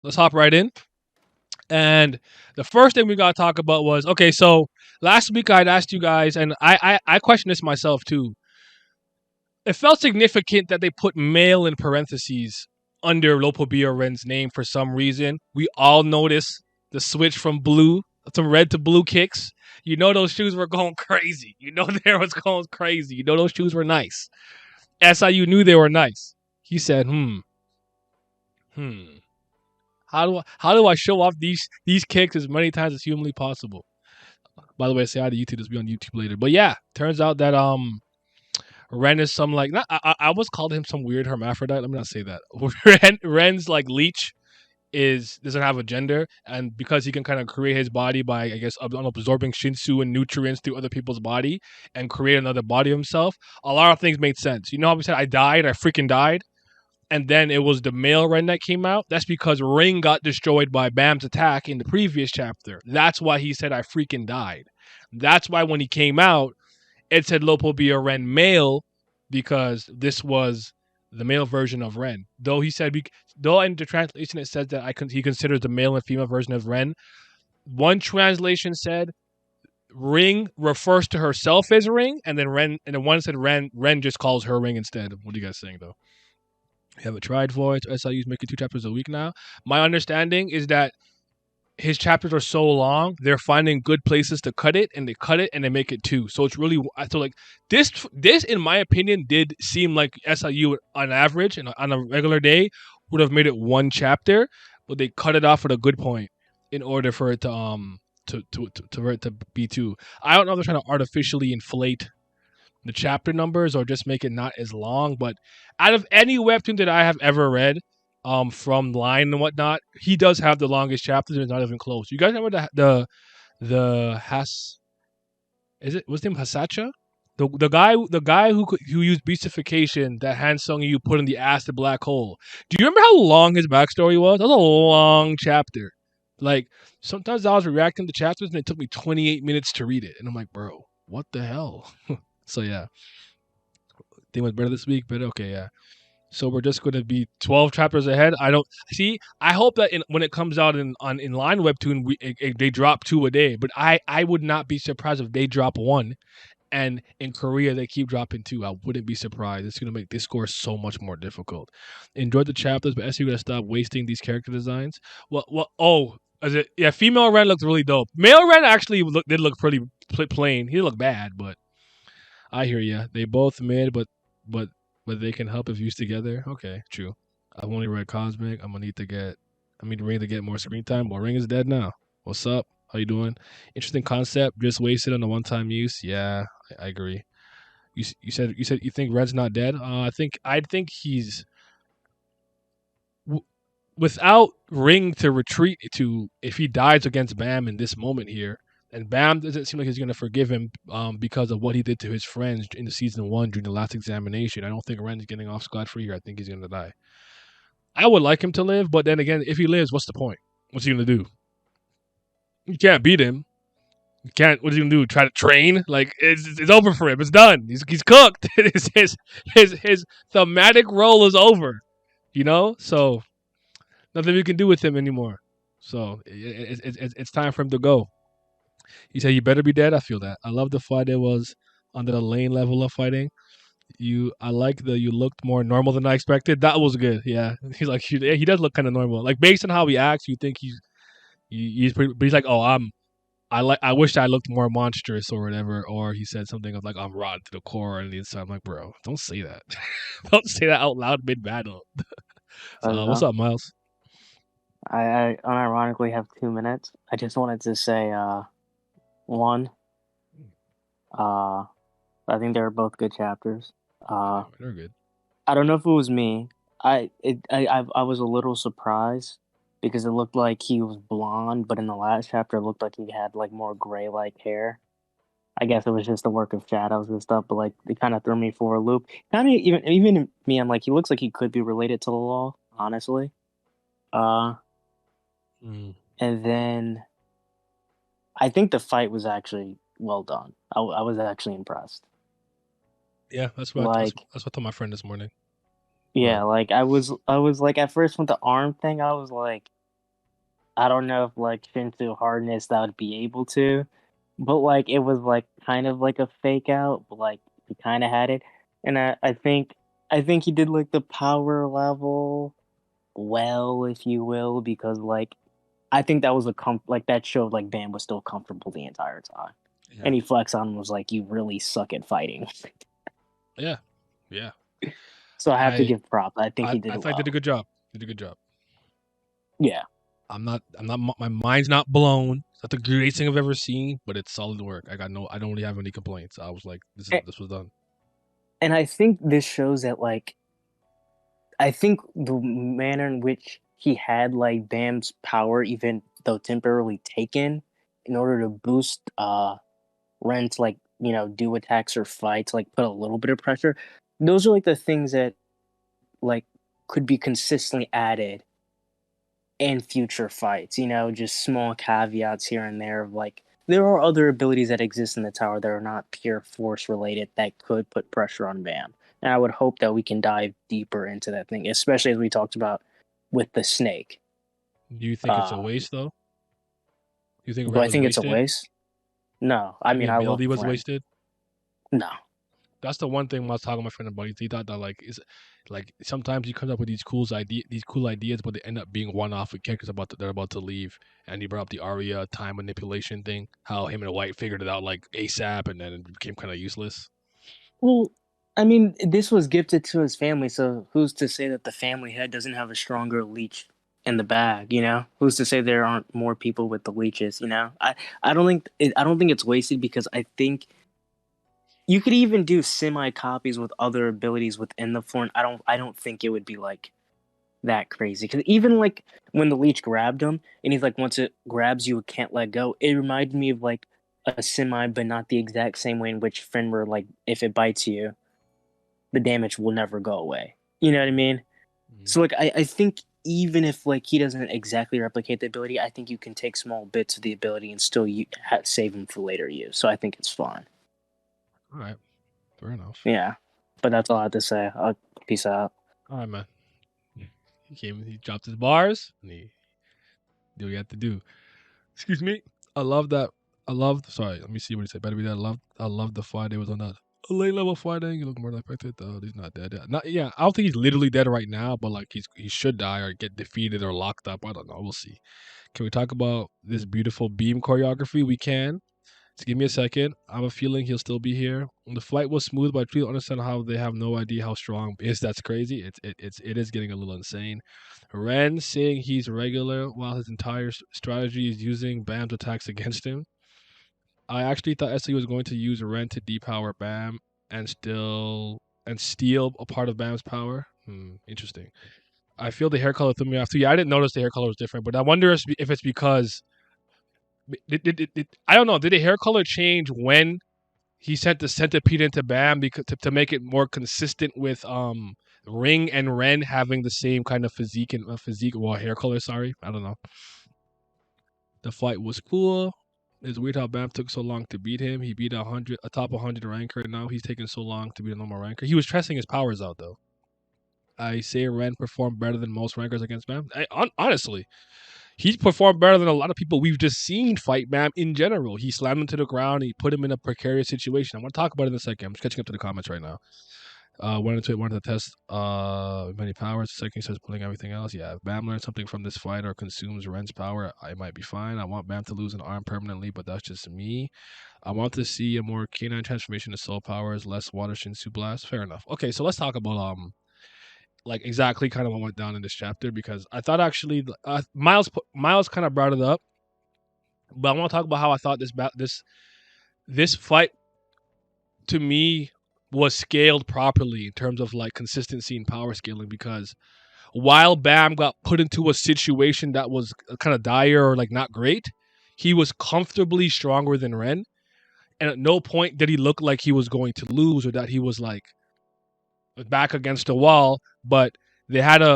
let's hop right in. And the first thing we got to talk about was okay. So last week I'd asked you guys, and I questioned this myself too. It felt significant that they put male in parentheses under Lopobia Ren's name for some reason. We all noticed the switch from blue from red to blue kicks. You know those shoes were going crazy. You know they was going crazy. You know those shoes were nice. SIU knew they were nice. He said, hmm. How do I show off these kicks as many times as humanly possible? By the way, say hi to YouTube. This will be on YouTube later. But yeah, turns out that Ren is some like not, I almost called him some weird hermaphrodite. Let me not say that. Ren's like leech is doesn't have a gender, and because he can kind of create his body by I guess absorbing shinsu and nutrients through other people's body and create another body of himself. A lot of things made sense. You know how we said I died, I freaking died, and then it was the male Ren that came out. That's because Ring got destroyed by Bam's attack in the previous chapter. That's why he said I freaking died. That's why when he came out, it said Lopo be a Ren male because this was the male version of Ren. Though he said, though in the translation it says that he considers the male and female version of Ren. One translation said Ring refers to herself as Ring, and then one said Ren just calls her Ring instead. What are you guys saying though? You have a tried voice. SIU's making 2 chapters a week now. My understanding is that his chapters are so long, they're finding good places to cut it, and they cut it and they make it 2. So it's really so like this in my opinion did seem like SIU on average and on a regular day would have made it 1 chapter, but they cut it off at a good point in order for it for it to be 2. I don't know if they're trying to artificially inflate the chapter numbers or just make it not as long. But out of any webtoon that I have ever read, from Line and whatnot, he does have the longest chapters and it's not even close. You guys remember the Has is it what's his name Hasacha? The guy who used beastification that Han Sung Yu put in the acid black hole. Do you remember how long his backstory was? That was a long chapter. Like sometimes I was reacting to chapters and it took me 28 minutes to read it, and I'm like, bro, what the hell? So yeah, think went better this week, but okay, yeah. So we're just going to be 12 chapters ahead. I don't see. I hope that when it comes out in line webtoon, they drop 2 a day. But I would not be surprised if they drop 1, and in Korea they keep dropping 2. I wouldn't be surprised. It's going to make this course so much more difficult. Enjoyed the chapters, but SU got to stop wasting these character designs. Oh, is it? Yeah, female Ren looked really dope. Male Ren actually did look pretty plain. He looked bad, but I hear ya. They both mid, but but they can help if used together. Okay, true. I've only read Cosmic. I'm gonna need to get. I need Ring to get more screen time. Well, Ring is dead now. What's up? How you doing? Interesting concept. Just wasted on a one-time use. Yeah, I agree. You said you think Red's not dead. I think he's w- without Ring to retreat to if he dies against Bam in this moment here, and Bam doesn't seem like he's going to forgive him because of what he did to his friends in the season 1 during the last examination. I don't think Ren's getting off scot free here. I think he's going to die. I would like him to live, but then again, if he lives, what's the point? What's he going to do? You can't beat him. You can't. What's he going to do? Try to train? Like it's over for him. It's done. He's cooked. His thematic role is over. So nothing we can do with him anymore. So it's time for him to go. He said, "You better be dead." I feel that. I love the fight. It was under the lane level of fighting. I like the you looked more normal than I expected. That was good. Yeah, he's like he does look kind of normal. Like based on how he acts, you think he's pretty. But he's like, oh, I wish I looked more monstrous or whatever. Or he said something of like I'm rotten to the core and the inside. I'm like, bro, don't say that. Don't say that out loud mid battle. So what's up, Miles? I unironically have 2 minutes. I just wanted to say, one, uh, I think they were both good chapters. Uh, They're good. I don't know if it was me. I was a little surprised because it looked like he was blonde, but in the last chapter, it looked like he had like more gray like hair. I guess it was just the work of shadows and stuff, but like it kind of threw me for a loop. Kind of even me, I'm like, he looks like he could be related to the law, honestly. Uh, Mm. and then I think the fight was actually well done. I was actually impressed. Yeah, that's what Like, that's what I told my friend this morning. Go yeah, ahead. like I was like at first with the arm thing, I was like, I don't know if like Shinsu Hardness that would be able to, but like it was like kind of like a fake out, but like he kind of had it, and I think he did like the power level well, if you will, because like I think that was like that showed like Bam was still comfortable the entire time, Yeah, and he flexed on him was like you really suck at fighting, yeah, yeah. so I have to I give props. I think I he did I thought I did a well. good job. Did a good job. Yeah, I'm not. My mind's not blown. It's not the greatest thing I've ever seen, but it's solid work. I don't really have any complaints. I was like, and, this was done. and I think this shows that like I think the manner in which he had like Bam's power, even though temporarily taken, in order to boost Ren to like do attacks or fights, like put a little bit of pressure. Those are like the things that like could be consistently added in future fights. Just small caveats here and there of like there are other abilities that exist in the tower that are not pure force related that could put pressure on Bam. And I would hope that we can dive deeper into that thing, especially as we talked about with the snake. Do you think it's a Uh, waste though? Do you think do Ren I was think it's a wasted? waste? No, I The mean I love ability was Ren. wasted. No, That's the one thing when I was talking to my friend about it. He thought that like is like sometimes he comes up with these cool ideas, but they end up being one off with characters they're about to leave. And he brought up the Arya time manipulation thing, how him and White figured it out like ASAP, and then it became kind of useless. well, I mean this was gifted to his family, so who's to say that the family head doesn't have a stronger leech in the bag? Who's to say there aren't more people with the leeches? I don't think it's wasted because I think you could even do semi copies with other abilities within the floor. And I don't think it would be like that crazy because even like when the leech grabbed him and he's like once it grabs you it can't let go, it reminded me of like a semi but not the exact same way in which Fenrir, like if it bites you the damage will never go away, you know what I mean? Mhm. So like I think even if like he doesn't exactly replicate the ability, I think you can take small bits of the ability and still save him for later use, so I think it's fine. All right, fair enough. Yeah, but that's all I have to say. Peace out. All right, man. He dropped his bars, and he did what he had to do. Excuse me. I love that. I love. Sorry, let me see what he said. Better be that. I love the fight. It was on that a late level fighting. You look more than affected. He's not dead. Yeah. Not. Yeah. I don't think he's literally dead right now, but like he should die or get defeated or locked up. I don't know. We'll see. Can we talk about this beautiful beam choreography? We can. Just give me a second. I have a feeling he'll still be here. The flight was smooth, but I truly understand how they have no idea how strong is. That's crazy. It is getting a little insane. Ren saying he's regular while his entire strategy is using Bam's attacks against him. I actually thought SE was going to use Ren to depower Bam and steal a part of Bam's power. Interesting. I feel the hair color threw me off too. Yeah, I didn't notice the hair color was different, but I wonder if it's because I don't know. Did the hair color change when he sent the centipede into Bam because to make it more consistent with Ring and Ren having the same kind of physique well hair color. Sorry, I don't know. The fight was cool. It's weird how Bam took so long to beat him. He beat a top 100 ranker. Now he's taking so long to beat a normal ranker. He was testing his powers out though. I say Ren performed better than most rankers against Bam. Honestly, he performed better than a lot of people we've just seen fight Bam in general. He slammed him to the ground. He put him in a precarious situation. I want to talk about it in a second. I'm just catching up to the comments right now. Wanted to test many powers. The second he starts pulling everything else. Yeah, if Bam learns something from this fight or consumes Ren's power, I might be fine. I want Bam to lose an arm permanently, but that's just me. I want to see a more canine transformation to soul powers, less water Shinsu blast. Fair enough. Okay, so let's talk about like exactly kind of what went down in this chapter because I thought actually Miles kind of brought it up, but I want to talk about how I thought this fight to me was scaled properly in terms of like consistency and power scaling because while Bam got put into a situation that was kind of dire or like not great, he was comfortably stronger than Ren. And at no point did he look like he was going to lose or that he was like back against the wall. But but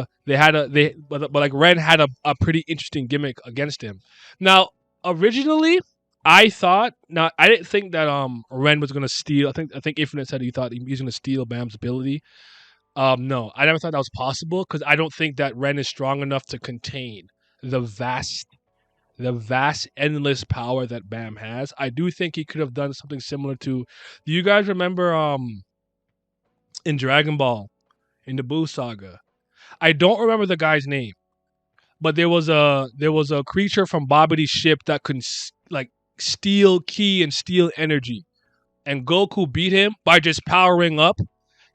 like Ren had a pretty interesting gimmick against him. Now, originally, I didn't think that Ren was gonna steal. I think Infinite said he thought he was gonna steal Bam's ability. No, I never thought that was possible because I don't think that Ren is strong enough to contain the vast. the vast, endless power that Bam has. I do think he could have done something similar to. Do you guys remember in Dragon Ball in the Buu saga? I don't remember the guy's name, but there was a creature from Babidi's ship that could like steal ki and steal energy, and Goku beat him by just powering up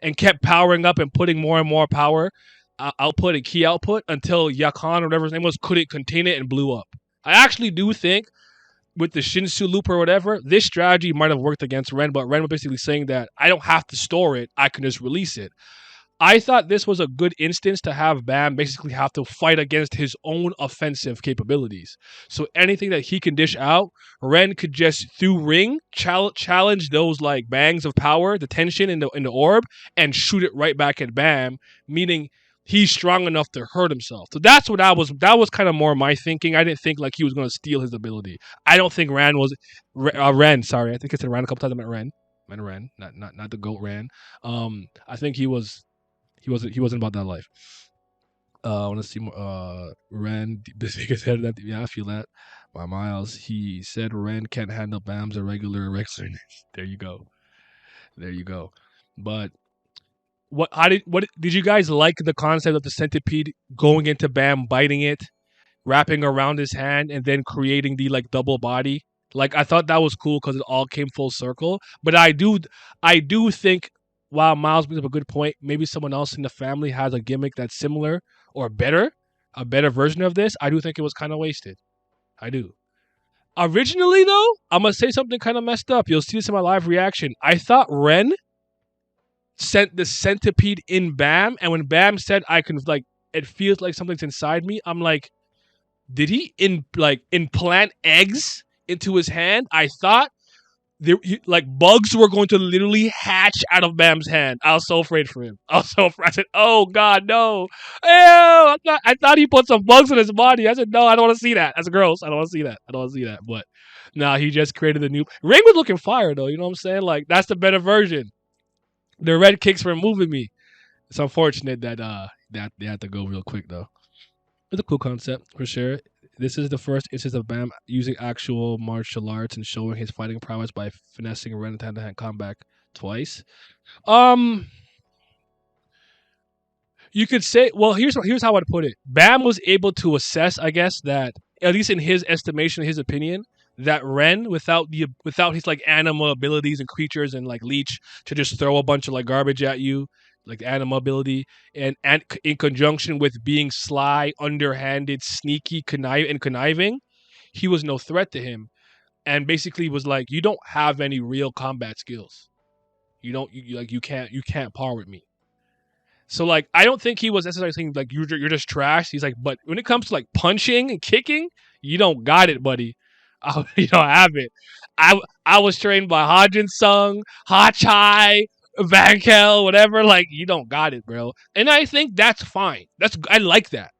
and kept powering up and putting more and more power output and key output until Yakan or whatever his name was couldn't contain it and blew up. I actually do think with the Shinsu loop or whatever, this strategy might have worked against Ren, but Ren was basically saying that I don't have to store it, I can just release it. I thought this was a good instance to have Bam basically have to fight against his own offensive capabilities. So anything that he can dish out, Ren could just through ring challenge those like bangs of power, the tension in the orb, and shoot it right back at Bam, meaning he's strong enough to hurt himself. So that's what I was. That was kind of more my thinking. I didn't think like he was going to steal his ability. I don't think Ren was Ren. Sorry, I think I said Ren a couple times. I meant Ren. I meant Ren, not the goat Ren. I think he wasn't about that life. I want to see more. Ren, the biggest head. That yeah, I feel that. By Miles, he said Ren can't handle Bam's irregular. There you go. There you go. But what did you guys like the concept of the centipede going into Bam, biting it, wrapping around his hand, and then creating the like double body? Like I thought that was cool because it all came full circle. But I do think while Miles brings up a good point, maybe someone else in the family has a gimmick that's similar or better, a better version of this. I do think it was kind of wasted. I do. Originally though, I'm gonna say something kind of messed up. You'll see this in my live reaction. I thought Ren sent the centipede in Bam, and when Bam said I can like it feels like something's inside me, I'm like, did he implant eggs into his hand? I thought like bugs were going to literally hatch out of Bam's hand. I was so afraid for him. I was so afraid. I said, "Oh God, no! Ew! I thought he put some bugs in his body." I said, "No, I don't want to see that. That's gross. I don't want to see that. I don't want to see that." But now he just created a new. Ring was looking fire though. You know what I'm saying? Like that's the better version. The red kicks were moving me. It's unfortunate that they had to go real quick though. It's a cool concept for sure. This is the first instance of Bam using actual martial arts and showing his fighting prowess by finessing Ren in hand-to-hand combat twice. Um, you could say, well, here's how I'd put it. Bam was able to assess, I guess, that at least in his estimation, his opinion, that Ren, without his like anima abilities and creatures and like leech to just throw a bunch of like garbage at you, like anima ability, and in conjunction with being sly, underhanded, sneaky, conniving, he was no threat to him, and basically was like, you don't have any real combat skills. You can't par with me. So like I don't think he was necessarily saying like you're just trash. He's like, but when it comes to like punching and kicking, you don't got it, buddy. You don't have it. I was trained by Hajin Sung, Hachai, Vankel, whatever. Like you don't got it, bro. And I think that's fine. I like that.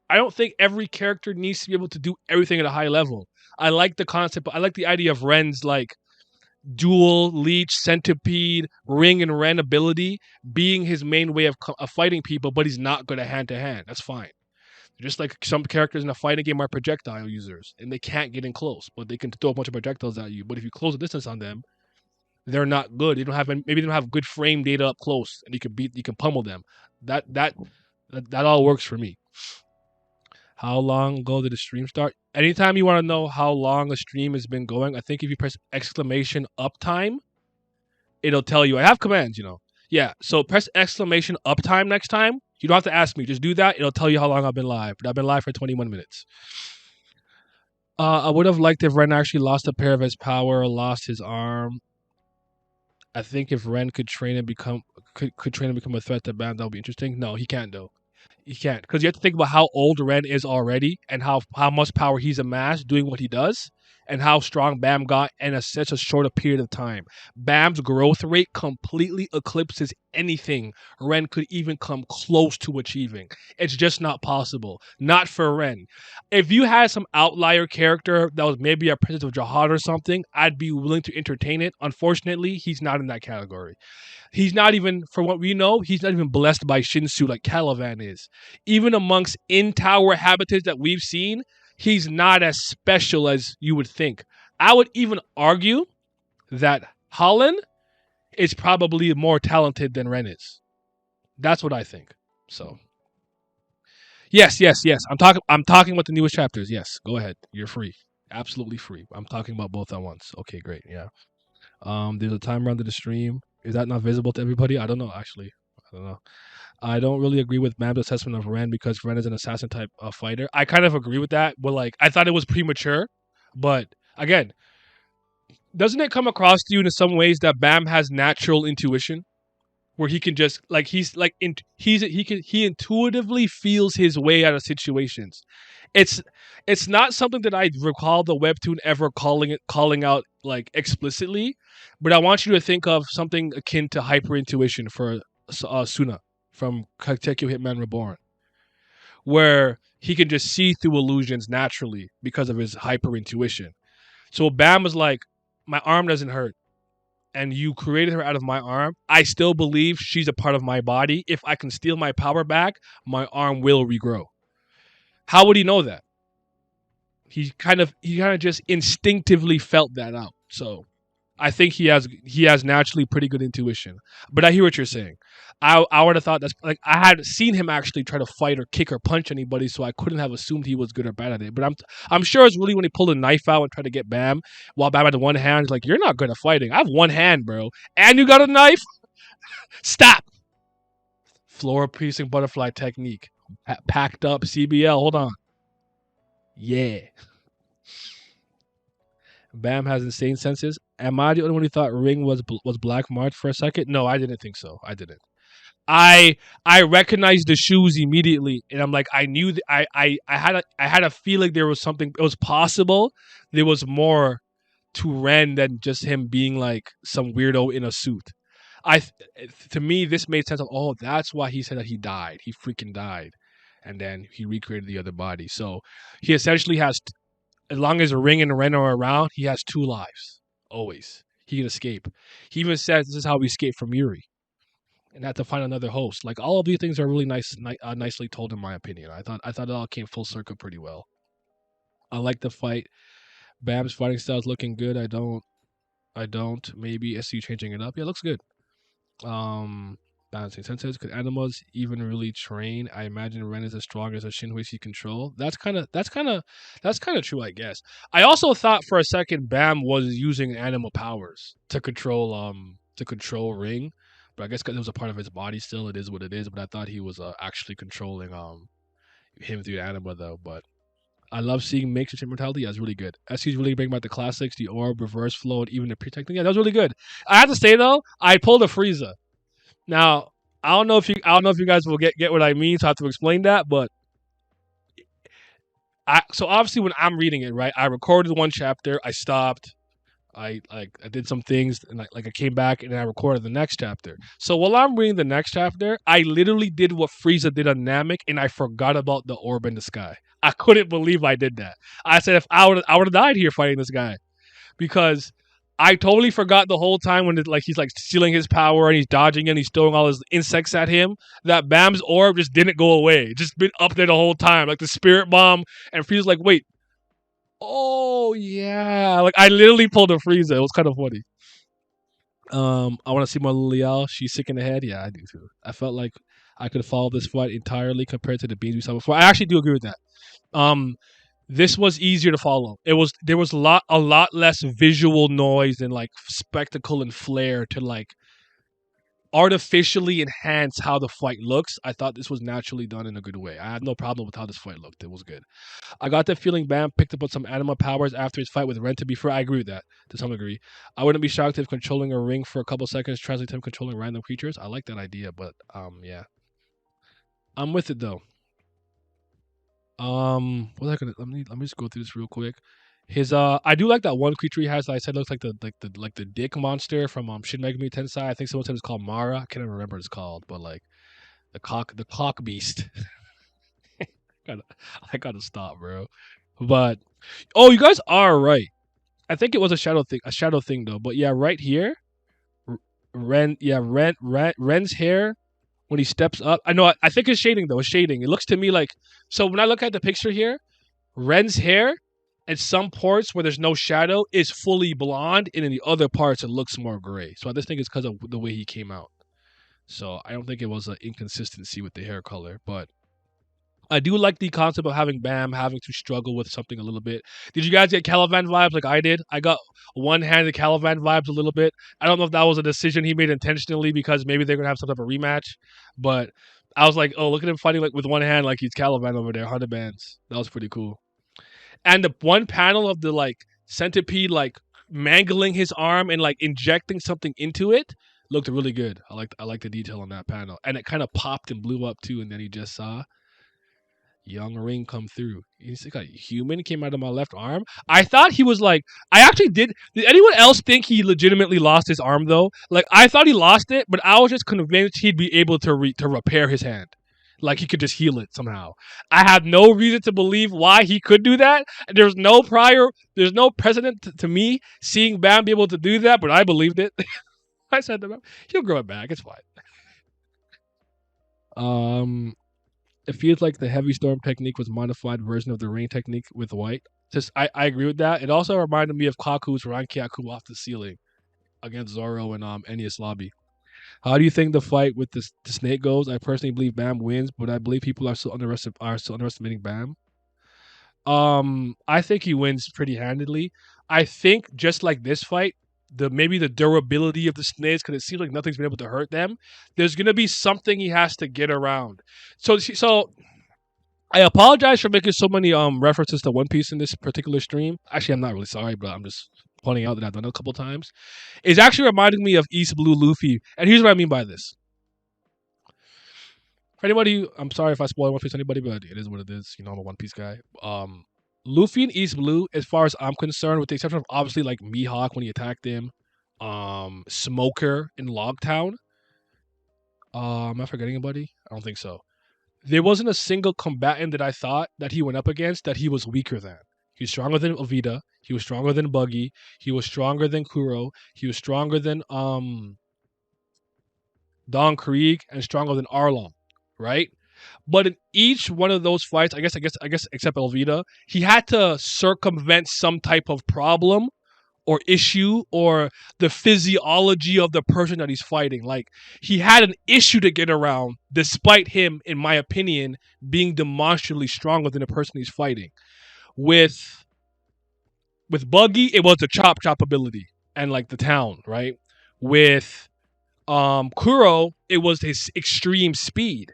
I don't think every character needs to be able to do everything at a high level. I like the concept. I like the idea of Ren's like dual leech centipede ring and Ren ability being his main way of fighting people, but he's not good at hand to hand. That's fine. Just like some characters in a fighting game are projectile users, and they can't get in close, but they can throw a bunch of projectiles at you. But if you close the distance on them, they're not good. They don't have maybe they don't have good frame data up close, and you can pummel them. That all works for me. How long ago did the stream start? Anytime you want to know how long a stream has been going, I think if you press exclamation uptime, it'll tell you. I have commands, you know. Yeah, so press exclamation uptime next time. You don't have to ask me. Just do that. It'll tell you how long I've been live. But I've been live for 21 minutes. I would have liked if Ren actually lost a pair of his power or lost his arm. I think if Ren could train and become a threat to Bam, that would be interesting. No, he can't though. You can't because you have to think about how old Ren is already and how much power he's amassed doing what he does and how strong Bam got in such a short a period of time. Bam's growth rate completely eclipses anything Ren could even come close to achieving. It's just not possible. Not for Ren. If you had some outlier character that was maybe a Princess of Jihad or something, I'd be willing to entertain it. Unfortunately, he's not in that category. He's not even, from what we know, he's not even blessed by Shinsu like Calivan is. Even amongst in-tower habitants that we've seen, he's not as special as you would think. I would even argue that Holland is probably more talented than Ren is. That's what I think. So yes, yes, yes. I'm talking about the newest chapters. Yes, go ahead. You're free. Absolutely free. I'm talking about both at once. Okay, great. Yeah. There's a timer under the stream. Is that not visible to everybody? I don't know. Actually, I don't know. I don't really agree with Mam's assessment of Ren because Ren is an assassin type fighter. I kind of agree with that, but like I thought it was premature. But again, doesn't it come across to you in some ways that Bam has natural intuition? Where he can just like he intuitively feels his way out of situations. It's it's not something that I recall the webtoon ever calling out like explicitly, but I want you to think of something akin to hyper intuition for Suna from Katekyo Hitman Reborn, where he can just see through illusions naturally because of his hyper intuition. So Bam was like, my arm doesn't hurt and you created her out of my arm, I still believe she's a part of my body. If I can steal my power back, my arm will regrow. How would he know that? He kind of just instinctively felt that out. So I think he has naturally pretty good intuition. But I hear what you're saying. I would have thought that's like I had seen him actually try to fight or kick or punch anybody, so I couldn't have assumed he was good or bad at it. But I'm sure it's really when he pulled a knife out and tried to get Bam, while Bam had one hand. He's like, "You're not good at fighting. I have one hand, bro, and you got a knife. Stop." Floor piecing butterfly technique. Packed up CBL. Hold on. Yeah. Bam has insane senses. Am I the only one who thought Ring was Black March for a second? No, I didn't think so. I didn't. I recognized the shoes immediately, and I'm like, I knew that I had a feeling there was something. It was possible there was more to Ren than just him being like some weirdo in a suit. I to me this made sense of that's why he said that he died. He freaking died, and then he recreated the other body. So he essentially has, as long as Ring and Ren are around, he has two lives always. He can escape. He even says this is how we escape from Yuri and had to find another host. Like all of these things are really nicely told in my opinion. I thought it all came full circle pretty well. I like the fight. Bam's fighting style is looking good. I don't. Maybe SU changing it up. Yeah, it looks good. Balancing senses. Could animals even really train? I imagine Ren is as strong as a Shinhui control. That's kind of true, I guess. I also thought for a second Bam was using animal powers to control Ring, but I guess because it was a part of his body still, it is what it is. But I thought he was actually controlling him through anima though. But I love seeing Makes of Immortality. Yeah, it's really good. SC's really bringing back the classics, the orb, reverse flow, and even the pre-technique. Yeah, that was really good. I have to say though, I pulled a Frieza. Now, I don't know if you guys will get what I mean, so I have to explain that. But so obviously when I'm reading it, right, I recorded one chapter, I stopped, I did some things, and I came back and I recorded the next chapter. So while I'm reading the next chapter, I literally did what Frieza did on Namek, and I forgot about the orb in the sky. I couldn't believe I did that. I said if I would have died here fighting this guy because I totally forgot the whole time when he's like stealing his power and he's dodging and he's throwing all his insects at him. That Bam's orb just didn't go away. It just been up there the whole time, like the spirit bomb. And Frieza's like, wait, oh yeah, like I literally pulled a Frieza. It was kind of funny. I want to see more Liao. She's sick in the head. Yeah, I do too. I felt like I could follow this fight entirely compared to the beats we saw before. I actually do agree with that. Um, this was easier to follow. There was a lot less visual noise and like spectacle and flair to like artificially enhance how the fight looks. I thought this was naturally done in a good way. I had no problem with how this fight looked. It was good. I got the feeling Bam picked up on some anima powers after his fight with Ren. To be fair, I agree with that to some degree. I wouldn't be shocked if controlling a ring for a couple seconds translates to him controlling random creatures. I like that idea, but yeah, I'm with it though. What was I gonna let me just go through this real quick. His I do like that one creature he has that I said looks like the dick monster from Shin Megami Tensei. I think someone said it's called Mara. I can't even remember what it's called, but like the cock beast. gotta, I gotta stop, bro. But oh, you guys are right. I think it was a shadow thing though. But yeah, right here, Ren's hair when he steps up. I know. I think it's shading though. It's shading. It looks to me like so when I look at the picture here, Ren's hair at some parts where there's no shadow is fully blonde, and in the other parts it looks more gray. So I just think it's because of the way he came out. So I don't think it was an inconsistency with the hair color, but I do like the concept of having Bam having to struggle with something a little bit. Did you guys get Caliban vibes like I did? I got one-handed Caliban vibes a little bit. I don't know if that was a decision he made intentionally because maybe they're gonna have some type of rematch, but I was like, oh, look at him fighting like with one hand like he's Caliban over there, 100 bands. That was pretty cool. And the one panel of the like centipede like mangling his arm and like injecting something into it looked really good. I like the detail on that panel, and it kind of popped and blew up too. And then he just saw young ring come through. He's like a human came out of my left arm. I thought he was like. I actually did. Did anyone else think he legitimately lost his arm though? Like I thought he lost it, but I was just convinced he'd be able to repair his hand. Like he could just heal it somehow. I have no reason to believe why he could do that. There's no precedent to me seeing Bam be able to do that, but I believed it. I said to him, he'll grow it back. It's fine. Um, it feels like the heavy storm technique was a modified version of the rain technique with white. Just I agree with that. It also reminded me of Kaku's Rankyaku off the ceiling against Zoro and Enies Lobby. How do you think the fight with the snake goes? I personally believe Bam wins, but I believe people are still underestimating Bam. I think he wins pretty handedly. I think just like this fight, maybe the durability of the snakes, because it seems like nothing's been able to hurt them. There's gonna be something he has to get around. So I apologize for making so many references to One Piece in this particular stream. Actually, I'm not really sorry, but I'm just pointing out that I've done it a couple times. It's actually reminding me of East Blue Luffy, and here's what I mean by this. For anybody, I'm sorry if I spoil One Piece to anybody, but it is what it is. You know, I'm a One Piece guy. Luffy and East Blue, as far as I'm concerned, with the exception of obviously like Mihawk when he attacked him, Smoker in Logtown. Am I forgetting anybody? I don't think so. There wasn't a single combatant that I thought that he went up against that he was weaker than. He was stronger than Ovida. He was stronger than Buggy. He was stronger than Kuro. He was stronger than Don Krieg and stronger than Arlong, right? But in each one of those fights, I guess, except Elvita, he had to circumvent some type of problem or issue or the physiology of the person that he's fighting. Like he had an issue to get around, despite him, in my opinion, being demonstrably stronger than the person he's fighting. With Buggy, it was the chop ability and like the town, right? With Kuro, it was his extreme speed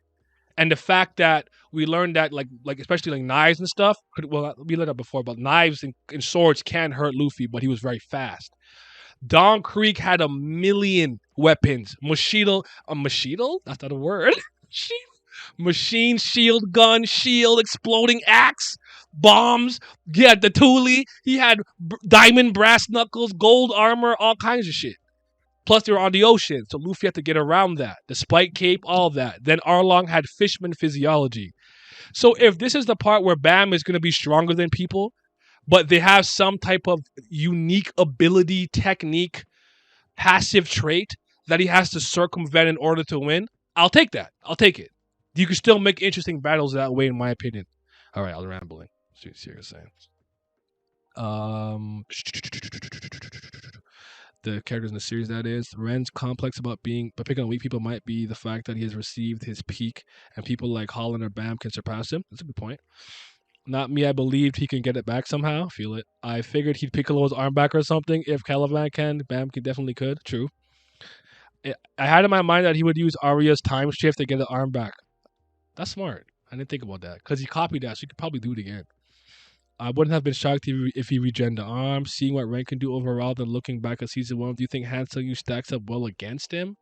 and the fact that we learned that like especially like knives and stuff. Well, we learned that before, but knives and swords can hurt Luffy, but he was very fast. Don Creek had a million weapons. Machito? That's not a word. Machine shield, gun, shield, exploding axe, bombs. He had the Thule. He had diamond brass knuckles, gold armor, all kinds of shit. Plus, they were on the ocean, so Luffy had to get around that. The spike cape, all of that. Then Arlong had fishman physiology. So if this is the part where Bam is going to be stronger than people, but they have some type of unique ability, technique, passive trait that he has to circumvent in order to win, I'll take that. I'll take it. You can still make interesting battles that way, in my opinion. All right, I was rambling. See what you're saying. The characters in the series, that is. Ren's complex about picking on weak people might be the fact that he has received his peak and people like Holland or Bam can surpass him. That's a good point. Not me, I believed he can get it back somehow. Feel it. I figured he'd Piccolo's arm back or something. If Caliban can, Bam definitely could. True. I had in my mind that he would use Arya's time shift to get the arm back. That's smart. I didn't think about that. Because he copied that, so he could probably do it again. I wouldn't have been shocked if he regen the arm. Seeing what Ren can do overall, then looking back at season 1, do you think Han Sung Yu stacks up well against him?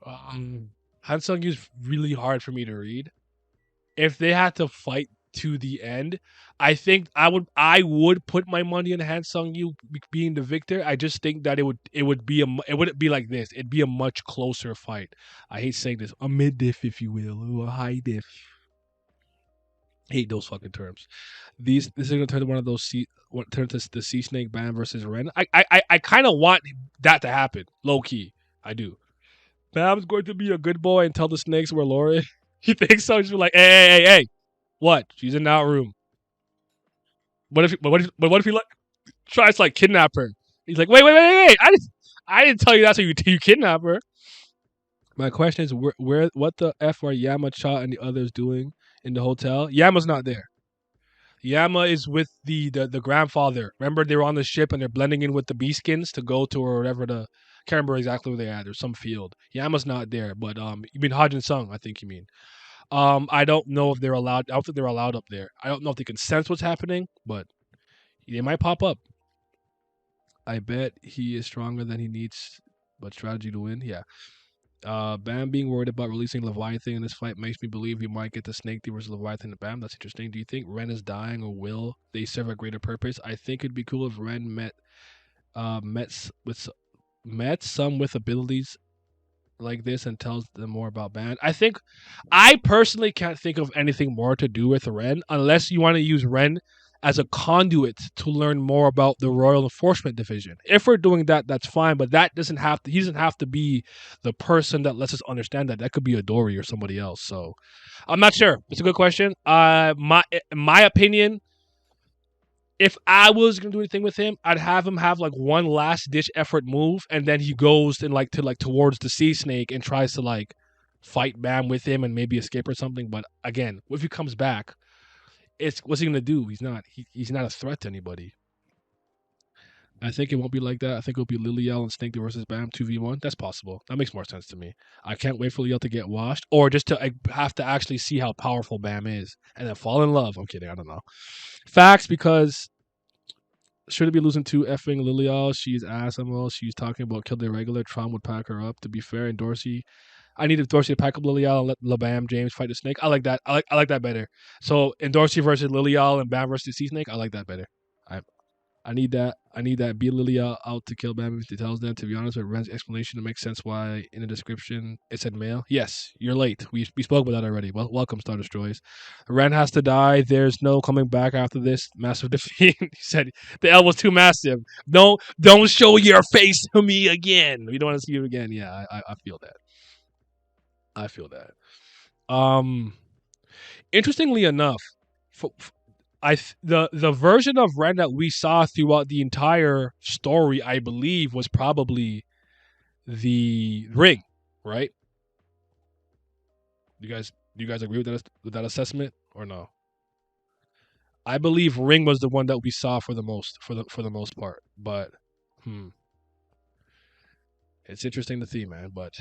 Han Sung Yu's really hard for me to read. If they had to fight to the end, I think I would put my money on Han Sung Yu being the victor. I just think that it wouldn't be like this. It'd be a much closer fight. I hate saying this, a mid diff, if you will, or a high diff. Hate those fucking terms. This is gonna turn to one of those turn to the Sea Snake Bam versus Ren. I kind of want that to happen, low key. I do. Bam's going to be a good boy and tell the snakes where Laura is. You think so? Just be like, hey, what? She's in that room. what if he like tries to like kidnap her? He's like, wait! I didn't tell you that's how you kidnap her. My question is, what the f are Yama-cha and the others doing in the hotel? Yama's not there. Yama is with the grandfather. Remember, they were on the ship and they're blending in with the bee skins to go to wherever the can't remember exactly where they at. There's some field. Yama's not there, but you mean Hajin Sung? I think you mean. I don't know if they're allowed. I don't think they're allowed up there. I don't know if they can sense what's happening, but they might pop up. I bet he is stronger than he needs, but strategy to win. Yeah. Bam being worried about releasing Leviathan in this fight makes me believe he might get the Snake versus Leviathan to Bam. That's interesting. Do you think Ren is dying or will they serve a greater purpose? I think it'd be cool if Ren met some with abilities like this and tells them more about Ban. I personally can't think of anything more to do with Ren unless you want to use Ren as a conduit to learn more about the Royal Enforcement Division. If we're doing that, that's fine, but that doesn't have to. He doesn't have to be the person that lets us understand that. That could be a Dory or somebody else. So, I'm not sure. It's a good question. My opinion, if I was gonna do anything with him, I'd have him have like one last ditch effort move, and then he goes and like towards the sea snake and tries to like fight Bam with him and maybe escape or something. But again, if he comes back, it's what's he gonna do? He's not a threat to anybody. I think it won't be like that. I think it'll be Lilial and Snake versus Bam 2v1. That's possible. That makes more sense to me. I can't wait for Lilial to get washed or just to have to actually see how powerful Bam is and then fall in love. I'm kidding. I don't know. Facts, because should be losing to effing Lilial. She's Asamal. She's talking about kill the regular. Tron would pack her up. To be fair, and Dorsey, I needed Dorsey to pack up Lilial and let LeBam James fight the snake. I like that. I like that better. So in Dorsey versus Lilial and Bam versus Sea Snake, I like that better. I I need that. I need that. Be Lilia out to kill Bam if he tells them. To be honest with Ren's explanation, it makes sense why in the description it said male. Yes, you're late. We spoke about that already. Well, welcome, Star Destroyers. Ren has to die. There's no coming back after this massive defeat. He said the L was too massive. Don't show your face to me again. We don't want to see you again. Yeah, I feel that. I feel that. Interestingly enough, the version of Ren that we saw throughout the entire story, I believe, was probably the ring, right? Do you guys agree with that assessment or no? I believe ring was the one that we saw for the most part, but it's interesting to see, man. But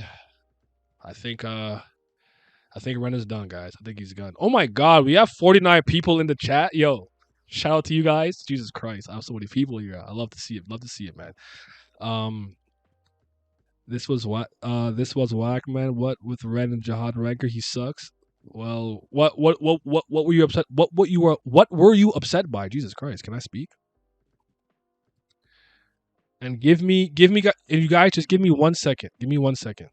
I think Ren is done, guys. I think he's gone. Oh my god, we have 49 people in the chat. Yo, shout out to you guys. Jesus Christ, I have so many people here. I love to see it. Love to see it, man. Um, this was what this was whack, man. What with Ren and Jihad Ranker? He sucks. Well, what were you upset? What were you upset by? Jesus Christ, can I speak? And you guys just give me 1 second. Give me 1 second.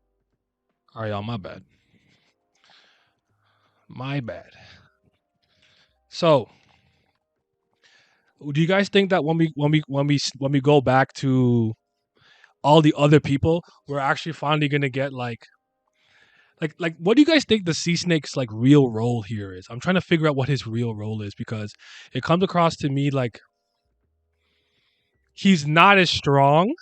All right, y'all. My bad. My bad. So, do you guys think that when we go back to all the other people, we're actually finally gonna get like what do you guys think the Sea Snake's like real role here is? I'm trying to figure out what his real role is because it comes across to me like he's not as strong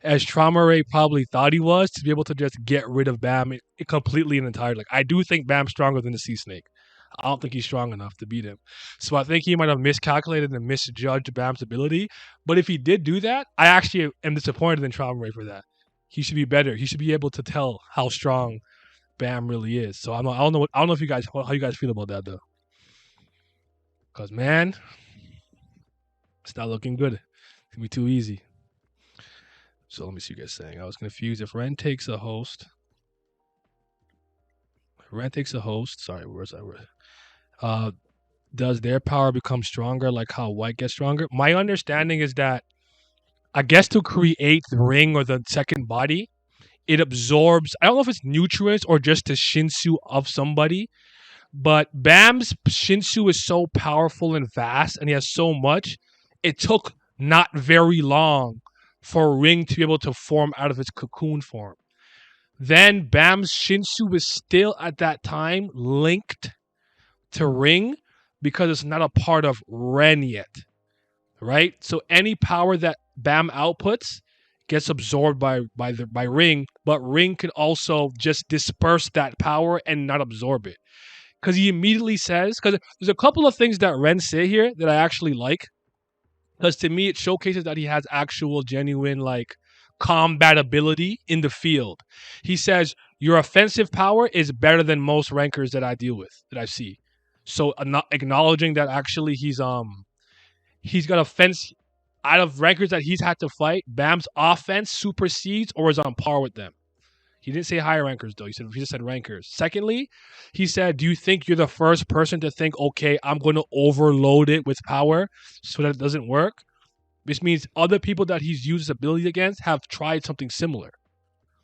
as Trauma Ray probably thought he was to be able to just get rid of Bam completely and entirely. Like I do think Bam's stronger than the Sea Snake. I don't think he's strong enough to beat him. So I think he might have miscalculated and misjudged Bam's ability. But if he did do that, I actually am disappointed in Trauma Ray for that. He should be better. He should be able to tell how strong Bam really is. So I don't know. I don't know if you guys how you guys feel about that though. Cause man, it's not looking good. It's gonna be too easy. So let me see what you guys saying. I was confused. If Ren takes a host, Sorry, where's that word? Does their power become stronger like how White gets stronger? My understanding is that I guess to create the ring or the second body, it absorbs, I don't know if it's nutrients or just the Shinsu of somebody, but Bam's Shinsu is so powerful and vast and he has so much, it took not very long for Ring to be able to form out of its cocoon form. Then Bam's Shinsu was still at that time linked to Ring, because it's not a part of Ren yet, right? So any power that Bam outputs gets absorbed by Ring, but Ring can also just disperse that power and not absorb it. Because he immediately says, because there's a couple of things that Ren say here that I actually like. Because to me, it showcases that he has actual, genuine, like, combat ability in the field. He says, your offensive power is better than most rankers that I deal with, that I see. So, acknowledging that actually he's got offense out of rankers that he's had to fight. Bam's offense supersedes or is on par with them. He didn't say higher rankers though. He just said rankers. Secondly, he said, "Do you think you're the first person to think, okay, I'm going to overload it with power so that it doesn't work?" Which means other people that he's used his ability against have tried something similar.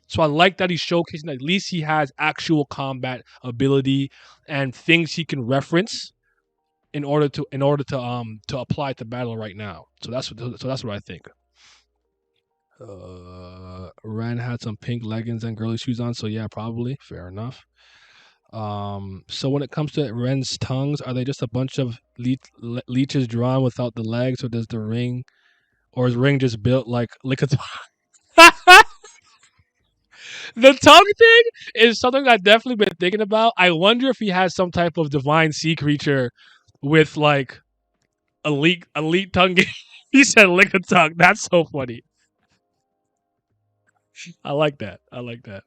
So I like that he's showcasing that at least he has actual combat ability and things he can reference in order to apply to battle right now. So that's what I think. Ren had some pink leggings and girly shoes on, so yeah, probably fair enough. So when it comes to Ren's tongues, are they just a bunch of leeches drawn without the legs, or does the ring, or is ring just built like a the tongue thing is something I've definitely been thinking about. I wonder if he has some type of divine sea creature with like elite tongue. He said lick a tongue. That's so funny. I like that. I like that.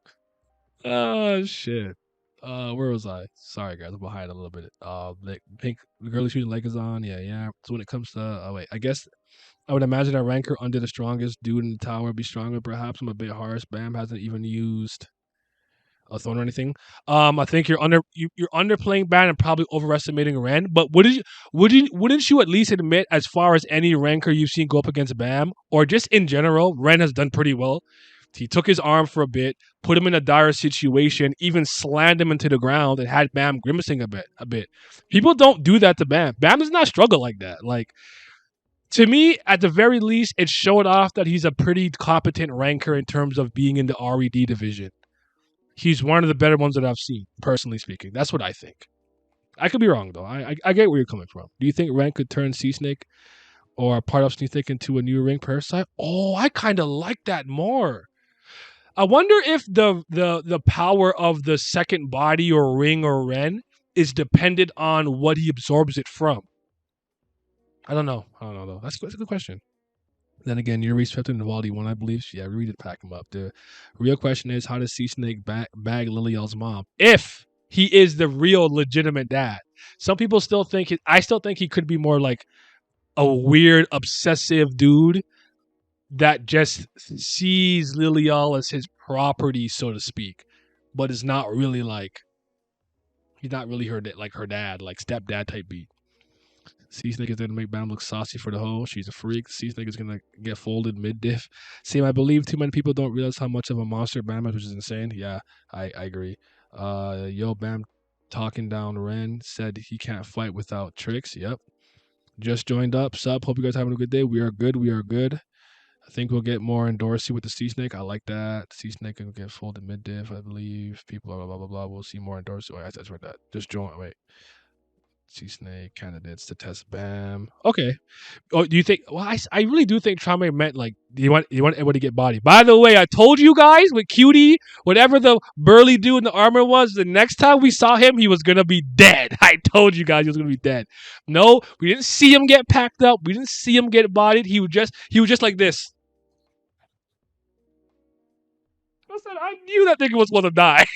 Oh shit. Where was I? Sorry guys, I'm behind a little bit. The pink the girly shooting leg is on. Yeah, yeah. So when it comes to oh wait, I guess I would imagine a ranker under the strongest dude in the tower would be stronger. Perhaps I'm a bit harsh. Bam hasn't even used a thorn or anything. I think you're underplaying Ban and probably overestimating Ren. But wouldn't you at least admit, as far as any ranker you've seen go up against Bam, or just in general, Ren has done pretty well. He took his arm for a bit, put him in a dire situation, even slammed him into the ground, and had Bam grimacing a bit. People don't do that to Bam. Bam does not struggle like that. Like, to me, at the very least, it showed off that he's a pretty competent ranker in terms of being in the RED division. He's one of the better ones that I've seen, personally speaking. That's what I think. I could be wrong though. I get where you're coming from. Do you think Ren could turn Sea Snake or a part of Sea Snake into a new ring parasite? Oh, I kind of like that more. I wonder if the power of the second body or ring or Ren is dependent on what he absorbs it from. I don't know. I don't know though. That's a good question. Then again, you're respecting the Waldy one, I believe. Yeah, we did pack him up. The real question is, how does Sea Snake bag Liliel's mom? If he is the real legitimate dad. Some people still think I still think he could be more like a weird, obsessive dude that just sees Liliel as his property, so to speak, but is not really like he's not really her dad, like stepdad type beat. Sea Snake is going to make Bam look saucy for the hoe. She's a freak. Sea Snake is going to get folded mid diff. Same, I believe too many people don't realize how much of a monster Bam is, which is insane. Yeah, I agree. Yo, Bam talking down Ren said he can't fight without tricks. Yep. Just joined up. Sup? Hope you guys having a good day. We are good. We are good. I think we'll get more Endorsey with the Sea Snake. I like that. Sea Snake can get folded mid diff, I believe. People, blah, blah, blah, blah. We'll see more Endorsey. Wait, I read that. Just join. Wait. Sea Snake candidates to test Bam. Okay. Oh, do you think? Well, I really do think Trame meant like you want everybody to get body. By the way, I told you guys with Cutie, whatever the burly dude in the armor was, the next time we saw him, he was gonna be dead. I told you guys he was gonna be dead. No, we didn't see him get packed up. We didn't see him get bodied. He was just like this. I said I knew that nigga was gonna die.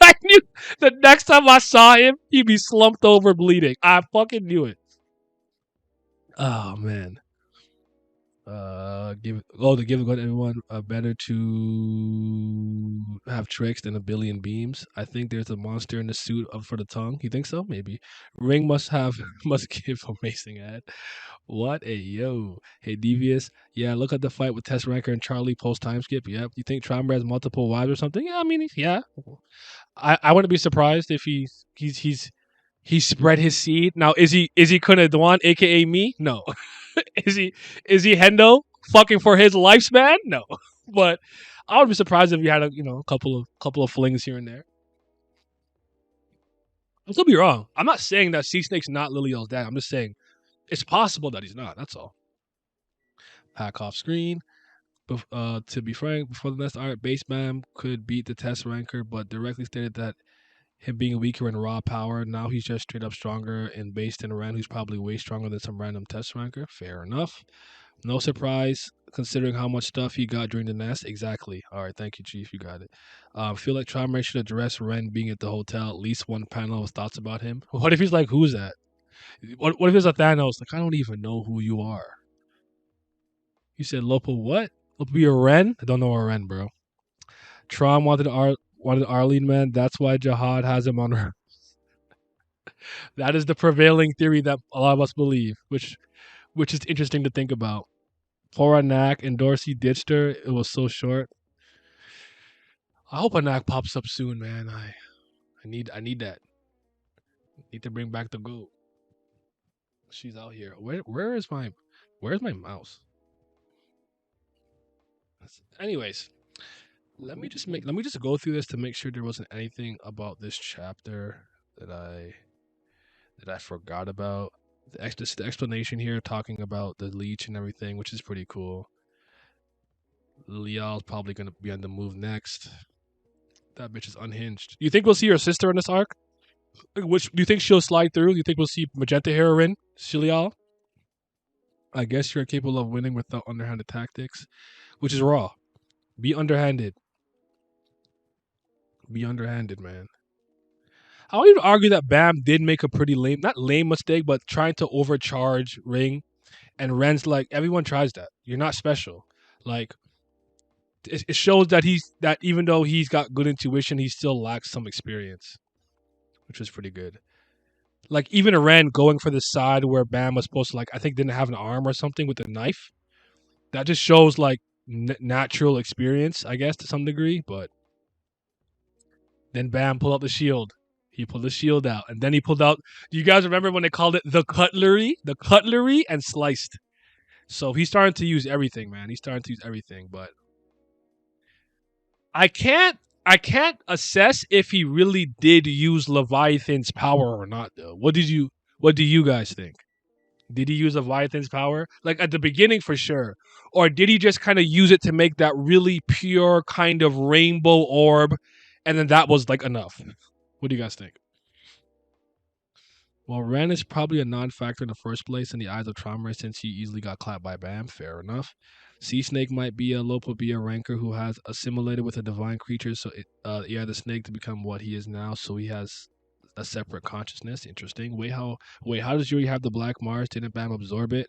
I knew the next time I saw him, he'd be slumped over bleeding. I fucking knew it. Oh man. To give a good everyone better to have tricks than a billion beams. I think there's a monster in the suit up for the tongue. You think so? Maybe. Ring must have must give amazing ad. What a yo. Hey Devious. Yeah, look at the fight with Test Ranker and Charlie post time skip. Yep. You think Tromber has multiple wives or something? Yeah, I mean yeah. I wouldn't be surprised if he spread his seed. Now is he Kuna Dwan, aka me? No. Is he Hendo fucking for his lifespan? No, but I would be surprised if he had a couple of flings here and there. Don't be wrong. I'm not saying that Sea Snake's not Liliel's dad. I'm just saying it's possible that he's not. That's all. Pack off screen. To be frank, before the next art, base Bam could beat the test ranker, but directly stated that him being weaker in raw power, now he's just straight up stronger in base than Ren, who's probably way stronger than some random test ranker. Fair enough. No surprise, considering how much stuff he got during the nest. Exactly. All right, thank you, Chief. You got it. Feel like Charmer should address Ren being at the hotel. At least one panel of thoughts about him. What if he's like, who's that? What if it's a Thanos? Like, I don't even know who you are. You said Lopo what? Lopo be a Ren? I don't know a Ren, bro. Tron wanted Arlene, man. That's why Jihad has him on her. That is the prevailing theory that a lot of us believe, which is interesting to think about. Poor Anak and Dorsey ditched her. It was so short. I hope Anak pops up soon, man. I need that. Need to bring back the goat. She's out here. Where's my mouse? Anyways, let me just go through this to make sure there wasn't anything about this chapter that I forgot about. The explanation here talking about the leech and everything, which is pretty cool. Lial's probably gonna be on the move next. That bitch is unhinged. You think we'll see her sister in this arc? Which do you think she'll slide through? Do you think we'll see Magenta Heroine, Shilial? I guess you're capable of winning without underhanded tactics, which is raw. Be underhanded. Be underhanded, man. I would even argue that Bam did make a pretty lame, not lame mistake, but trying to overcharge Ring. And Ren's like, everyone tries that. You're not special. Like, it shows that that even though he's got good intuition, he still lacks some experience, which was pretty good. Like even a Ren going for the side where Bam was supposed to I think didn't have an arm or something with a knife. That just shows natural experience, I guess, to some degree. But then Bam pulled out the shield. He pulled the shield out, and then he pulled out. Do you guys remember when they called it the cutlery? The cutlery and sliced. So he's starting to use everything, man. He's starting to use everything, but I can't assess if he really did use Leviathan's power or not though. What do you guys think? Did he use Leviathan's power? Like at the beginning for sure. Or did he just kind of use it to make that really pure kind of rainbow orb and then that was like enough? What do you guys think? Well, Ren is probably a non-factor in the first place in the eyes of Traumar since he easily got clapped by Bam. Fair enough. Sea Snake might be a Lopobia ranker who has assimilated with a divine creature, so he had the snake to become what he is now, so he has a separate consciousness. Interesting. How does Yuri have the Black Mars? Didn't Bam absorb it?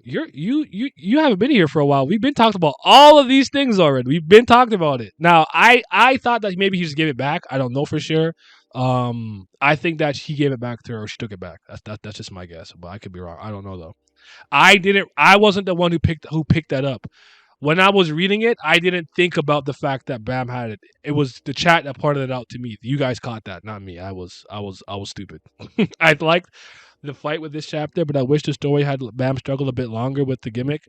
You haven't been here for a while. We've been talking about all of these things already. We've been talking about it. Now, I thought that maybe he just gave it back. I don't know for sure. I think that he gave it back to her or she took it back. That's just my guess, but I could be wrong. I don't know though. I wasn't the one who picked that up. When I was reading it, I didn't think about the fact that Bam had it. It was the chat that pointed it out to me. You guys caught that, not me. I was stupid. I liked the fight with this chapter, but I wish the story had Bam struggle a bit longer with the gimmick.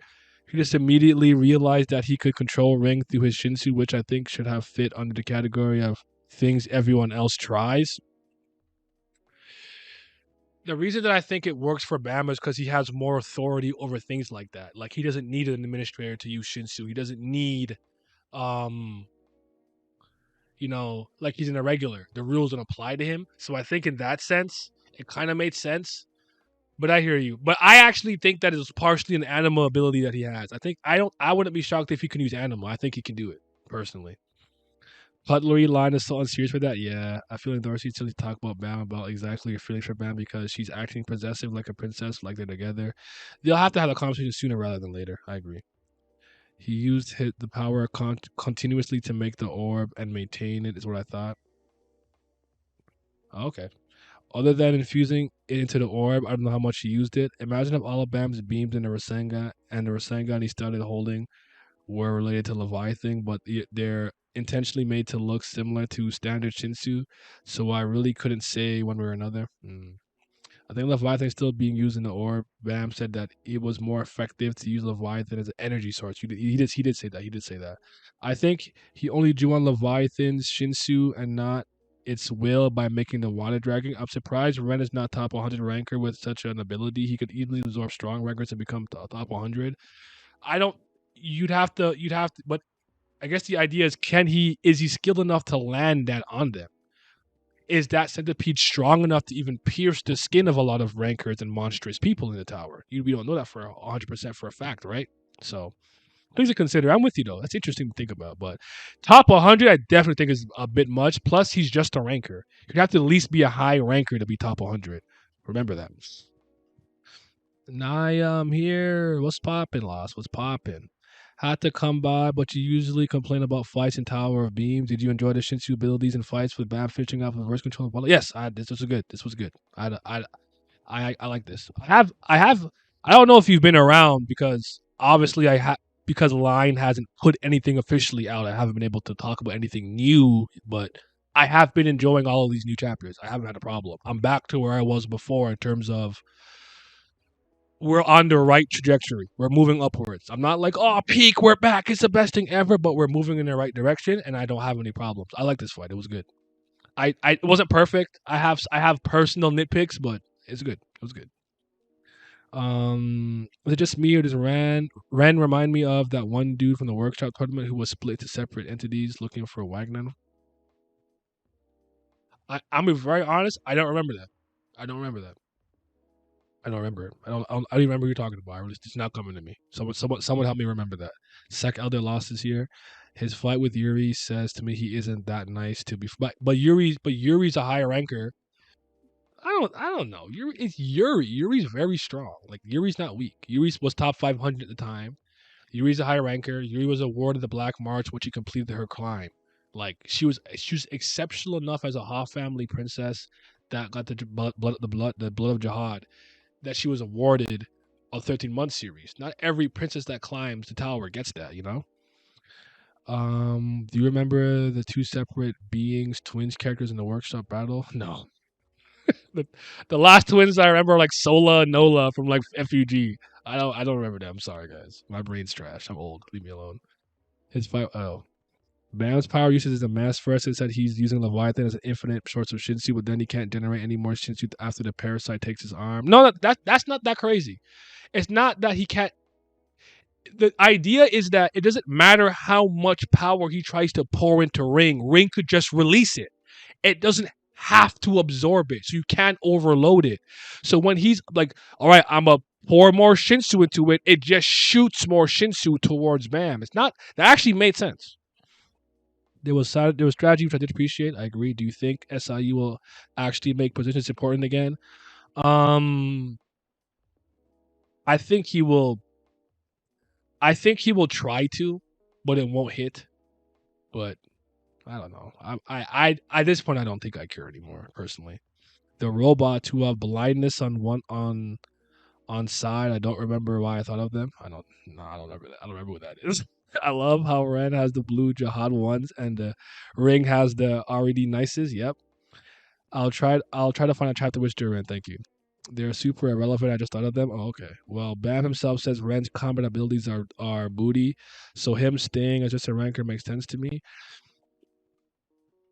He just immediately realized that he could control Ring through his Shinsu, which I think should have fit under the category of things everyone else tries. The reason that I think it works for Bam is because he has more authority over things like that. Like he doesn't need an administrator to use Shinsu. He doesn't need, um, like he's an irregular. The rules don't apply to him. So I think in that sense, it kind of made sense. But I hear you. But I actually think that is partially an anima ability that he has. I wouldn't be shocked if he can use anima. I think he can do it personally. Cutlery line is so unserious for that. Yeah, I feel like Darcy still talk about Bam about exactly your feelings for Bam because she's acting possessive like a princess, like they're together. They'll have to have a conversation sooner rather than later. I agree. He used the power continuously to make the orb and maintain it. Is what I thought. Oh, okay. Other than infusing it into the orb, I don't know how much he used it. Imagine if all of Bam's beams in the Rasengan and the Rasengan he started holding were related to Leviathan, but they're intentionally made to look similar to standard Shinsu, so I really couldn't say one way or another. I think Leviathan is still being used in the orb. Bam said that it was more effective to use Leviathan as an energy source. He did say that. He did say that. I think he only drew on Leviathan's Shinsu and not its will by making the water dragon. I'm surprised Ren is not top 100 ranker with such an ability. He could easily absorb strong rankers and become top 100. I don't. You'd have to. But I guess the idea is, can he? Is he skilled enough to land that on them? Is that centipede strong enough to even pierce the skin of a lot of rankers and monstrous people in the tower? We don't know that for 100% for a fact, right? So things to consider. I'm with you though. That's interesting to think about. But top 100, I definitely think is a bit much. Plus, he's just a ranker. You'd have to at least be a high ranker to be top 100. Remember that. Niam here. What's poppin', Lost? What's poppin'? Had to come by, but you usually complain about fights in Tower of Beams. Did you enjoy the Shinsu abilities and fights with Bam fishing out reverse control? Yes, this was good. This was good. I like this. I don't know if you've been around because obviously because Line hasn't put anything officially out. I haven't been able to talk about anything new, but I have been enjoying all of these new chapters. I haven't had a problem. I'm back to where I was before in terms of we're on the right trajectory. We're moving upwards. I'm not like, oh, peak, we're back. It's the best thing ever, but we're moving in the right direction, and I don't have any problems. I like this fight. It was good. It wasn't perfect. I have personal nitpicks, but it's good. It was good. Was it just me or does Ren remind me of that one dude from the workshop tournament who was split to separate entities looking for Wagner? I'm being very honest. I don't remember that. I don't remember that. I don't remember it. I don't remember who you're talking about. It's not coming to me. Someone help me remember that. Sec Elder lost this year. His fight with Yuri says to me he isn't that nice to be. Yuri's a higher ranker. I don't know. It's Yuri. Yuri's very strong. Like Yuri's not weak. Yuri was top 500 at the time. Yuri's a high ranker. Yuri was awarded the Black March when she completed her climb. Like she was exceptional enough as a Ha family princess that got the blood of Jihad that she was awarded a 13-month series. Not every princess that climbs the tower gets that, you know? Do you remember the two separate beings, twins characters in the workshop battle? No. the, the last twins I remember are like Sola and Nola from like FUG. I don't remember them. I'm sorry guys. My brain's trash. I'm old. Leave me alone. His fight Bam's power usage is a mass. First, it said he's using Leviathan as an infinite source of Shinsu, but then he can't generate any more Shinsu after the parasite takes his arm. No, that's not that crazy. It's not that he can't. The idea is that it doesn't matter how much power he tries to pour into Ring. Ring could just release it. It doesn't have to absorb it, so you can't overload it. So when he's like, "All right, I'm a pour more Shinsu into it," it just shoots more Shinsu towards Bam. It's not that actually made sense. There was strategy which I did appreciate. I agree. Do you think SIU will actually make positions important again? Um, I think he will. I think he will try to, but it won't hit. But I don't know. At this point I don't think I care anymore personally. The robots who have blindness on side. I don't remember why I thought of them. I don't. No, I don't remember that. I don't remember what that is. I love how Ren has the blue Jihad ones and the Ring has the RED nices. Yep. I'll try to find a chapter which they're in. Thank you. They're super irrelevant. I just thought of them. Oh, okay. Well, Bam himself says Ren's combat abilities are booty, so him staying as just a ranker makes sense to me.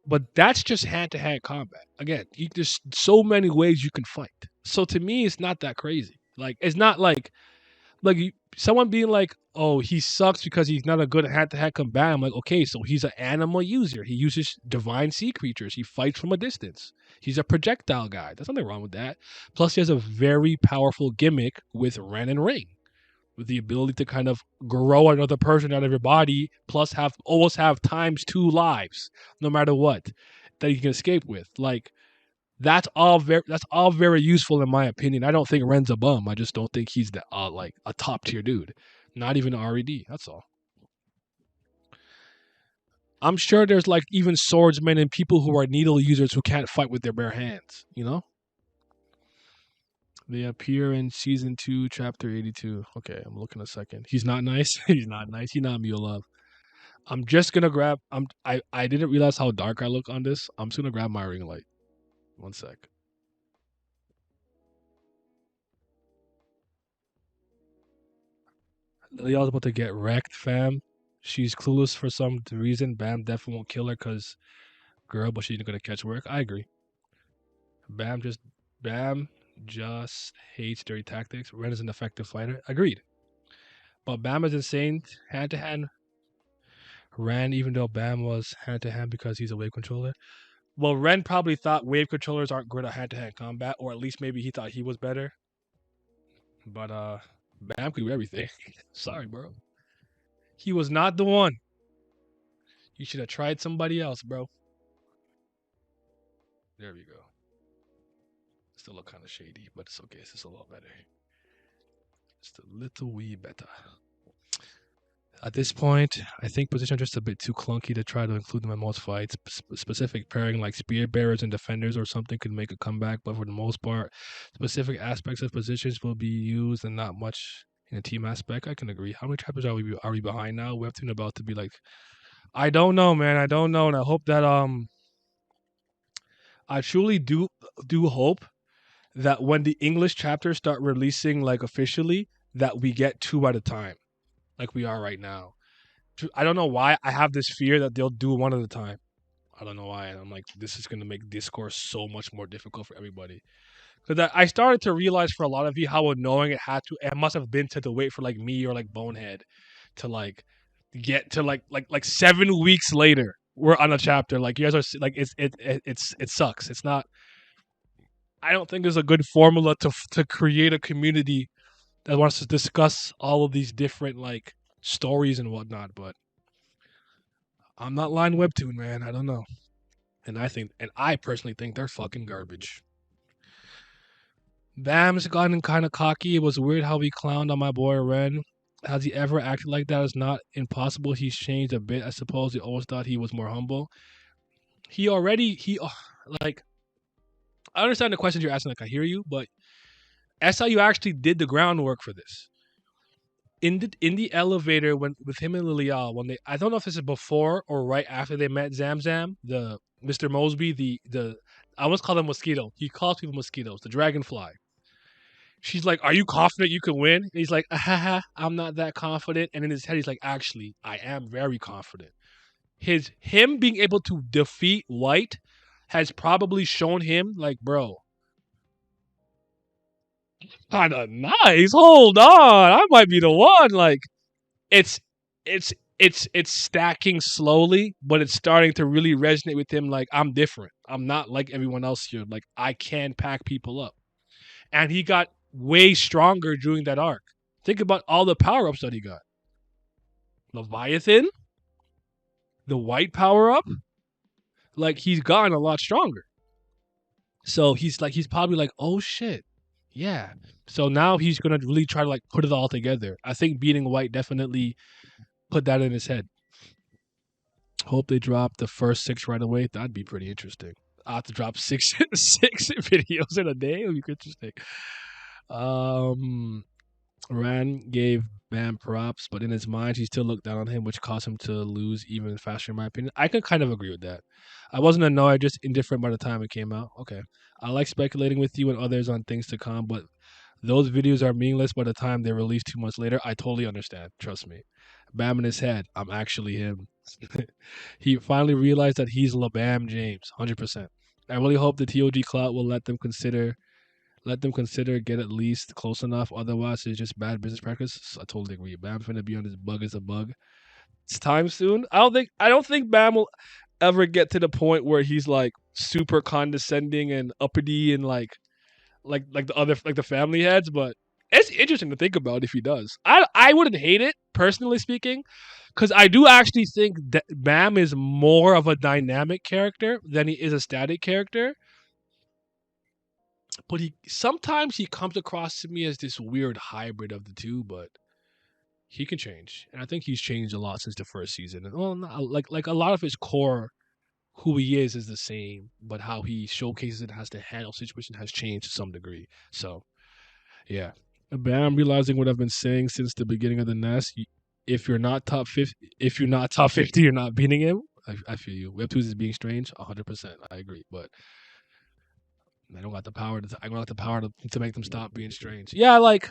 But that's just hand to hand combat. Again, there's so many ways you can fight. So to me, it's not that crazy. Like it's not someone being like, "Oh, he sucks because he's not a good hand-to-hand combatant." I'm like, okay, so he's an animal user. He uses divine sea creatures. He fights from a distance. He's a projectile guy. There's nothing wrong with that. Plus, he has a very powerful gimmick with Ren and Ring, with the ability to kind of grow another person out of your body, plus almost have times two lives, no matter what, that you can escape with. Like that's all very useful in my opinion. I don't think Ren's a bum. I just don't think he's the like a top tier dude. Not even an RED. That's all. I'm sure there's like even swordsmen and people who are needle users who can't fight with their bare hands. You know, they appear in season 2, chapter 82. Okay, I'm looking a second. He's not nice. He's not nice. He's not Mule Love. I'm just gonna grab. I didn't realize how dark I look on this. I'm just gonna grab my ring light. One sec. Y'all's about to get wrecked, fam. She's clueless for some reason. Bam definitely won't kill her girl, but she's gonna catch work. I agree. Bam just Bam just hates dirty tactics. Ren is an effective fighter. Agreed. But Bam is insane hand to hand. Ren, even though Bam was hand to hand because he's a wave controller. Well, Ren probably thought wave controllers aren't good at hand to hand combat, or at least maybe he thought he was better. But Bam could do everything. Sorry, bro. He was not the one. You should have tried somebody else, bro. There we go. Still look kind of shady, but it's okay. It's just a lot better. Just a little wee better. At this point, I think positions are just a bit too clunky to try to include them in most fights. Specific pairing like spear bearers and defenders or something could make a comeback, but for the most part, specific aspects of positions will be used and not much in a team aspect. I can agree. How many chapters are we behind now? Webtoon about to be like, I don't know, man. I don't know, and I hope that I truly do hope that when the English chapters start releasing like officially, that we get two at a time, like we are right now. I don't know why I have this fear that they'll do one at a time. I don't know why. And I'm like, this is gonna make discourse so much more difficult for everybody. Because I started to realize for a lot of you how annoying it must have been to wait for like me or like Bonehead to like get to like 7 weeks later we're on a chapter. Like you guys are like it sucks. It's not. I don't think there's a good formula to create a community that wants to discuss all of these different like stories and whatnot. But I'm not line webtoon, man. I don't know. And I personally think they're fucking garbage. Bam's gotten kind of cocky. It was weird how he clowned on my boy Ren. Has he ever acted like that? It's not impossible. He's changed a bit. I suppose he always thought he was more humble. He like I understand the questions you're asking. Like I hear you, but SIU actually did the groundwork for this. In the elevator when with him and Lilial when they I don't know if this is before or right after they met Zamzam, the Mr. Mosby, the I almost call him mosquito. He calls people mosquitoes, the dragonfly. She's like, "Are you confident you can win?" And he's like, "Haha, I'm not that confident." And in his head, he's like, "Actually, I am very confident." Him being able to defeat White has probably shown him, like, bro, kind of nice. Hold on, I might be the one. Like, it's it's stacking slowly, but it's starting to really resonate with him. Like, I'm different. I'm not like everyone else here. Like, I can pack people up, and he got way stronger during that arc. Think about all the power ups that he got. Leviathan, the white power up, like he's gotten a lot stronger. So he's probably like, oh shit, yeah. So now he's gonna really try to like put it all together. I think beating white definitely put that in his head. Hope they drop the first 6 right away. That'd be pretty interesting. I have to drop six six videos in a day. It would be interesting. Um, Ran gave Bam props, but in his mind, he still looked down on him, which caused him to lose even faster, in my opinion. I could kind of agree with that. I wasn't annoyed, just indifferent by the time it came out. Okay. I like speculating with you and others on things to come, but those videos are meaningless by the time they're released 2 months later. I totally understand. Trust me. Bam in his head. I'm actually him. He finally realized that he's LeBam James, 100%. I really hope the TOG clout will let them consider get at least close enough. Otherwise, it's just bad business practice. I totally agree. Bam's gonna be on this bug as a bug. It's time soon. I don't think Bam will ever get to the point where he's like super condescending and uppity and like the other like the family heads, but it's interesting to think about if he does. I wouldn't hate it personally speaking, because I do actually think that Bam is more of a dynamic character than he is a static character. But he sometimes he comes across to me as this weird hybrid of the two, but he can change, and I think he's changed a lot since the first season. Well, not, like a lot of his core, who he is the same, but how he showcases and has to handle situation has changed to some degree. So yeah, Bam realizing what I've been saying since the beginning of the nest. If you're not top 50, if you're not top 50, you're not beating him. I feel you. Webtoons is being strange, 100%. I agree, but I don't got the power. I don't got the power to make them stop being strange. Yeah, like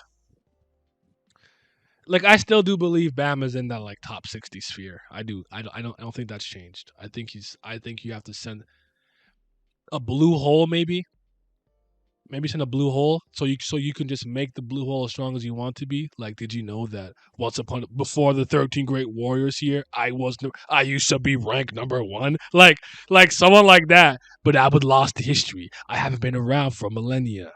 like I still do believe Bam is in that like top 60 sphere. I do. I don't think that's changed. I think you have to send a blue hole maybe. Maybe send a blue hole so you can just make the blue hole as strong as you want to be. Like, did you know that once upon before the 13 great warriors here, I used to be ranked number 1. Like someone like that, but I would lost to history. I haven't been around for millennia.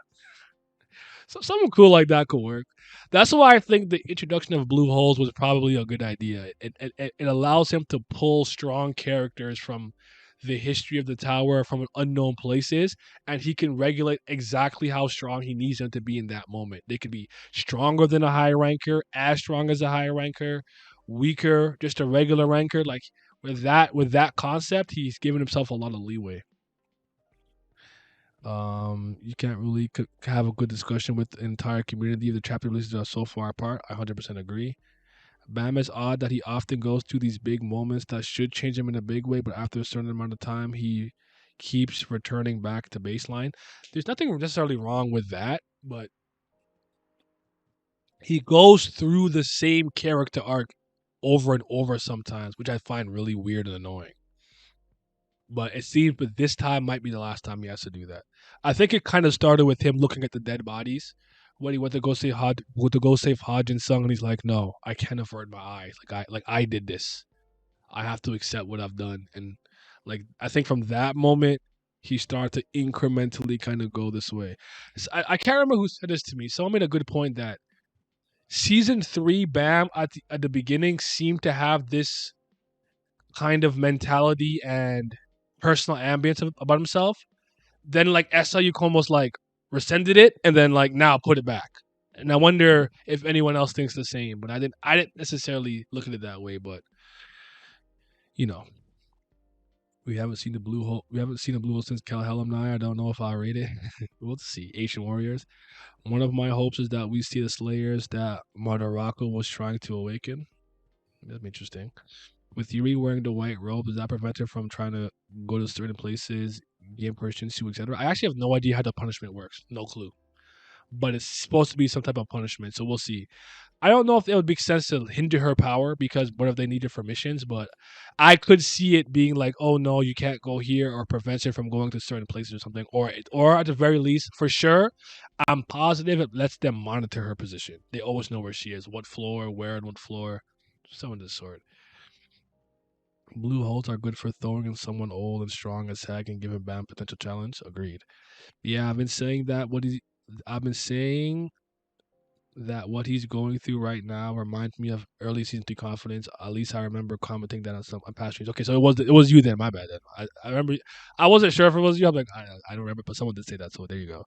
So something cool like that could work. That's why I think the introduction of blue holes was probably a good idea. It allows him to pull strong characters from the history of the tower from unknown places, and he can regulate exactly how strong he needs them to be in that moment. They could be stronger than a high ranker, as strong as a high ranker, weaker, just a regular ranker. Like with that concept, he's given himself a lot of leeway. You can't really have a good discussion with the entire community if the chapter releases are so far apart. I 100% agree. Bam is odd that he often goes through these big moments that should change him in a big way, but after a certain amount of time, he keeps returning back to baseline. There's nothing necessarily wrong with that, but he goes through the same character arc over and over sometimes, which I find really weird and annoying. But it seems, but this time might be the last time he has to do that. I think it kind of started with him looking at the dead bodies when he went to go save Hodge and Sung, and he's like, "No, I can't avert my eyes. Like I did this. I have to accept what I've done." And like I think from that moment, he started to incrementally kind of go this way. I can't remember who said this to me. Someone made a good point that season 3, Bam at the beginning seemed to have this kind of mentality and personal ambience about himself. Then like SIU almost like rescinded it and then like now put it back. And I wonder if anyone else thinks the same. But I didn't necessarily look at it that way. But you know, we haven't seen the blue hole. We haven't seen the blue hole since Calhelmni. I don't know if I'll rate it. We'll see. Ancient Warriors. One of my hopes is that we see the Slayers that Madarako was trying to awaken. That'd be interesting. With Yuri wearing the white robe, does that prevent her from trying to go to certain places, gain Christianity, etc.? I actually have no idea how the punishment works. No clue. But it's supposed to be some type of punishment, so we'll see. I don't know if it would make sense to hinder her power because what if they need it for missions, but I could see it being like, oh no, you can't go here, or prevents her from going to certain places or something, or at the very least, for sure, I'm positive it lets them monitor her position. They always know where she is, what floor, where, and what floor, some of this sort. Blue holes are good for throwing in someone old and strong as Hag and giving Bam potential challenge. Agreed. Yeah, I've been saying that what he's going through right now reminds me of early season 3 confidence. At least I remember commenting that on past streams. Okay, so it was you then. My bad. Then. I remember. I wasn't sure if it was you. I'm like I don't remember, but someone did say that. So there you go.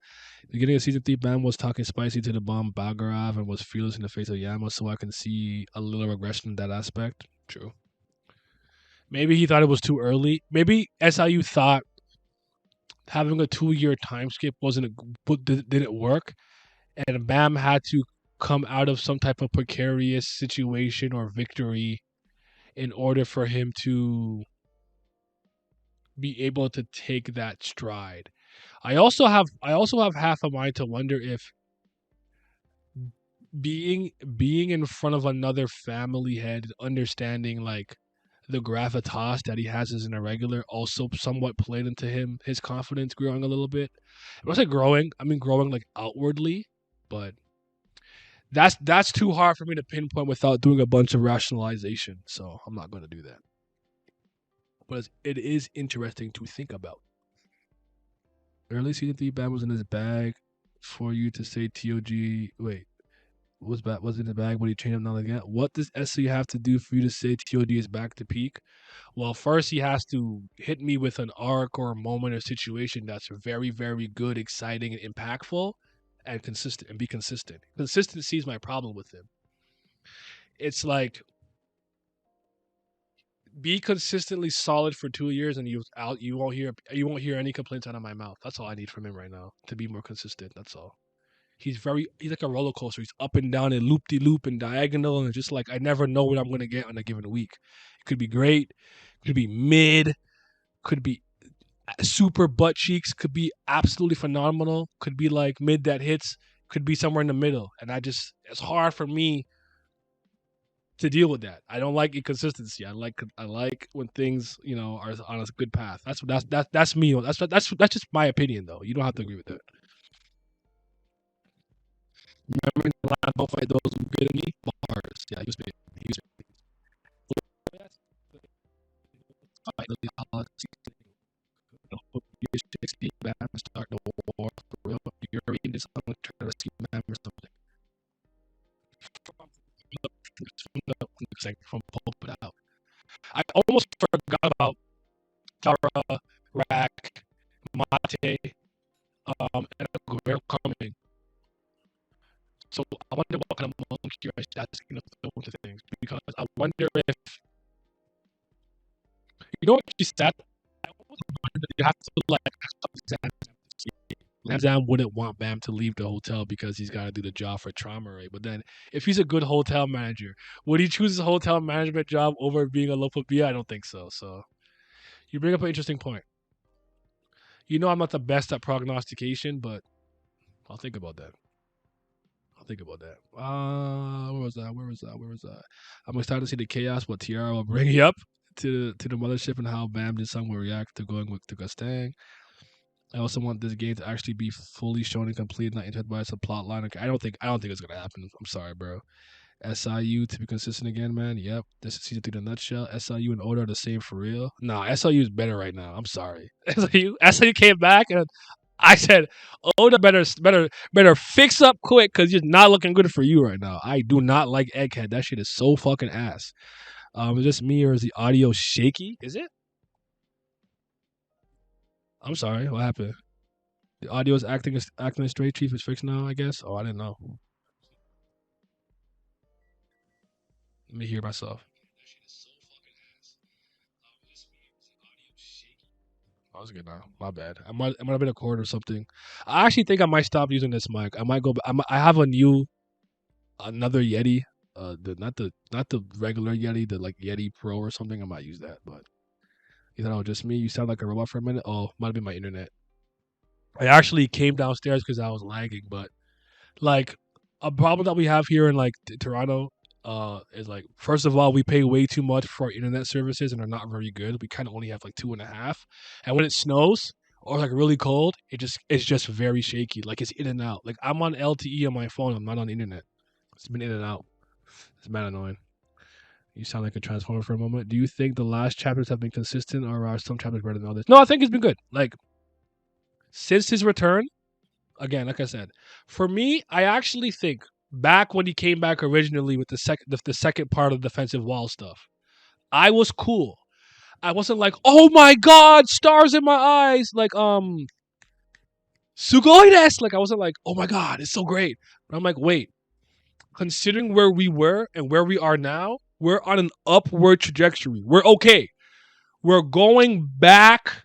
Beginning of season 3, Bam was talking spicy to the bomb Bagarav and was fearless in the face of Yama. So I can see a little regression in that aspect. True. Maybe he thought it was too early. Maybe SIU thought having a 2-year time skip didn't work, and Bam had to come out of some type of precarious situation or victory in order for him to be able to take that stride. I also have half a mind to wonder if being in front of another family head, understanding like the gravitas that he has as an irregular also somewhat played into his confidence growing a little bit. When I say growing, I mean growing like outwardly, but that's too hard for me to pinpoint without doing a bunch of rationalization. So I'm not going to do that. But it is interesting to think about. Early season 3 Bam was in his bag for you to say TOG. Wait, was in the bag when he trained him now again. What does SC have to do for you to say TOD is back to peak? Well, first he has to hit me with an arc or a moment or situation that's very, very good, exciting, and impactful, and consistent, and be consistent. Consistency is my problem with him. It's like be consistently solid for 2 years, and you won't hear any complaints out of my mouth. That's all I need from him right now to be more consistent. That's all. He's like a roller coaster. He's up and down and loop de loop and diagonal, and just like I never know what I'm gonna get on a given week. It could be great, could be mid, could be super butt cheeks, could be absolutely phenomenal, could be like mid that hits, could be somewhere in the middle. And it's hard for me to deal with that. I don't like inconsistency. I like when things are on a good path. That's me. That's just my opinion though. You don't have to agree with that. Remember in the last fight, those who good at me, bars. Yeah, he was fight start the war for real. You're reading this, I'm gonna try to rescue man or something. From Pope it out. I almost forgot about Tara, Rack, Mate, and Guerrero coming. So I wonder what kind of monkey I should ask those things because I wonder if what you said. I almost wonder you have to Lanzam wouldn't want Bam to leave the hotel because he's got to do the job for Trauma Ray. But then, if he's a good hotel manager, would he choose his hotel management job over being a local beer? I don't think so. So, you bring up an interesting point. I'm not the best at prognostication, but I'll think about that. I'll think about that. Where was that? Where was that? Where was that? I'm excited to see the chaos what Tiara will bring up to the mothership and how Bam did some will react to going with to Gustang. I also want this game to actually be fully shown and complete, not interrupted by some plot line. Okay, I don't think it's gonna happen. I'm sorry, bro. SIU to be consistent again, man. Yep, this is season 3 in a nutshell. SIU and Oda are the same for real. Nah, SIU is better right now. I'm sorry. SIU came back and I said Oda better fix up quick because you're not looking good for you right now. I do not like Egghead. That shit is so fucking ass. Is this me or is the audio shaky? Is it? I'm sorry. What happened? The audio is acting straight. Chief is fixed now. I guess. Oh, I didn't know. Let me hear myself. Oh, that's good now. My bad. I might have been a cord or something. I actually think I might stop using this mic. I might go. I have another Yeti. Not the regular Yeti, the like Yeti Pro or something. I might use that. But you thought it was just me. You sound like a robot for a minute. Oh, might have been my internet. I actually came downstairs because I was lagging, but like a problem that we have here in like Toronto is like first of all we pay way too much for our internet services and they're not very good. We kind of only have like 2.5, and when it snows or like really cold, it's just very shaky. Like it's in and out. Like I'm on LTE on my phone. I'm not on the internet. It's been in and out. It's bad annoying. You sound like a transformer for a moment. Do you think the last chapters have been consistent, or are some chapters better than others? No, I think it's been good. Like since his return, again, like I said, for me, I actually think back when he came back originally with the second part of the defensive wall stuff, I was cool. I wasn't like, oh my god, stars in my eyes, like Sugoides. Like I wasn't like, oh my god, it's so great. But I'm like, wait, considering where we were and where we are now, we're on an upward trajectory. We're okay. We're going back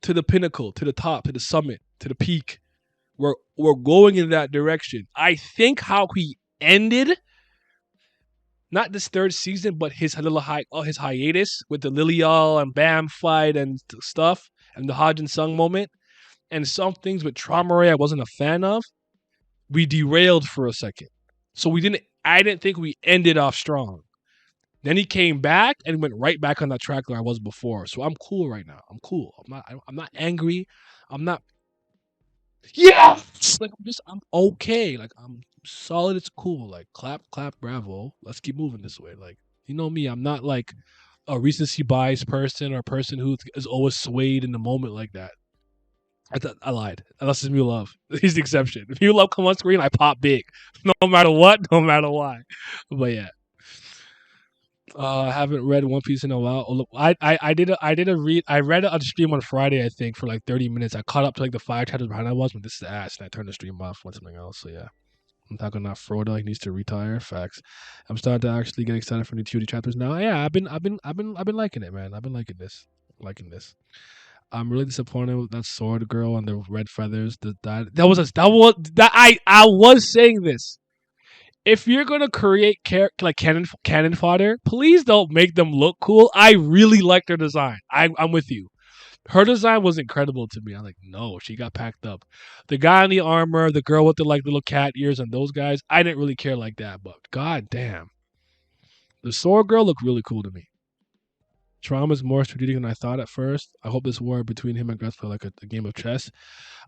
to the pinnacle, to the top, to the summit, to the peak. We're going in that direction. I think how he ended, not this third season, but his his hiatus with the Lilial and Bam fight and stuff, and the Hodge and Sung moment, and some things with Trauma Ray I wasn't a fan of. We derailed for a second, so we didn't. I didn't think we ended off strong. Then he came back and went right back on that track where I was before. So I'm cool right now. I'm cool. I'm not angry. I'm not. Yeah. Like I'm okay. Like I'm solid. It's cool. Like clap, clap, bravo. Let's keep moving this way. Like you know me. I'm not like a recency bias person or a person who is always swayed in the moment like that. I lied. Unless it's Mew Love. He's the exception. If Mew Love come on screen, I pop big. No matter what, no matter why. But yeah. I haven't read One Piece in a while. Oh, look, I read it on stream on Friday, I think, for like 30 minutes. I caught up to like the 5 chapters behind I was, but this is ass, and I turned the stream off for something else. So yeah, I'm talking about Frodo. He needs to retire. Facts. I'm starting to actually get excited for new TOD chapters now. Yeah, I've been liking it, man. I've been liking this, liking this. I'm really disappointed with that sword girl and the red feathers. I was saying this. If you're gonna create like cannon fodder, please don't make them look cool. I really like their design. I'm with you. Her design was incredible to me. I'm like, no, she got packed up. The guy in the armor, the girl with the like little cat ears, and those guys, I didn't really care like that. But god damn, The sword girl looked really cool to me. Trauma's more strategic than I thought at first. I hope this war between him and Gus play like a game of chess.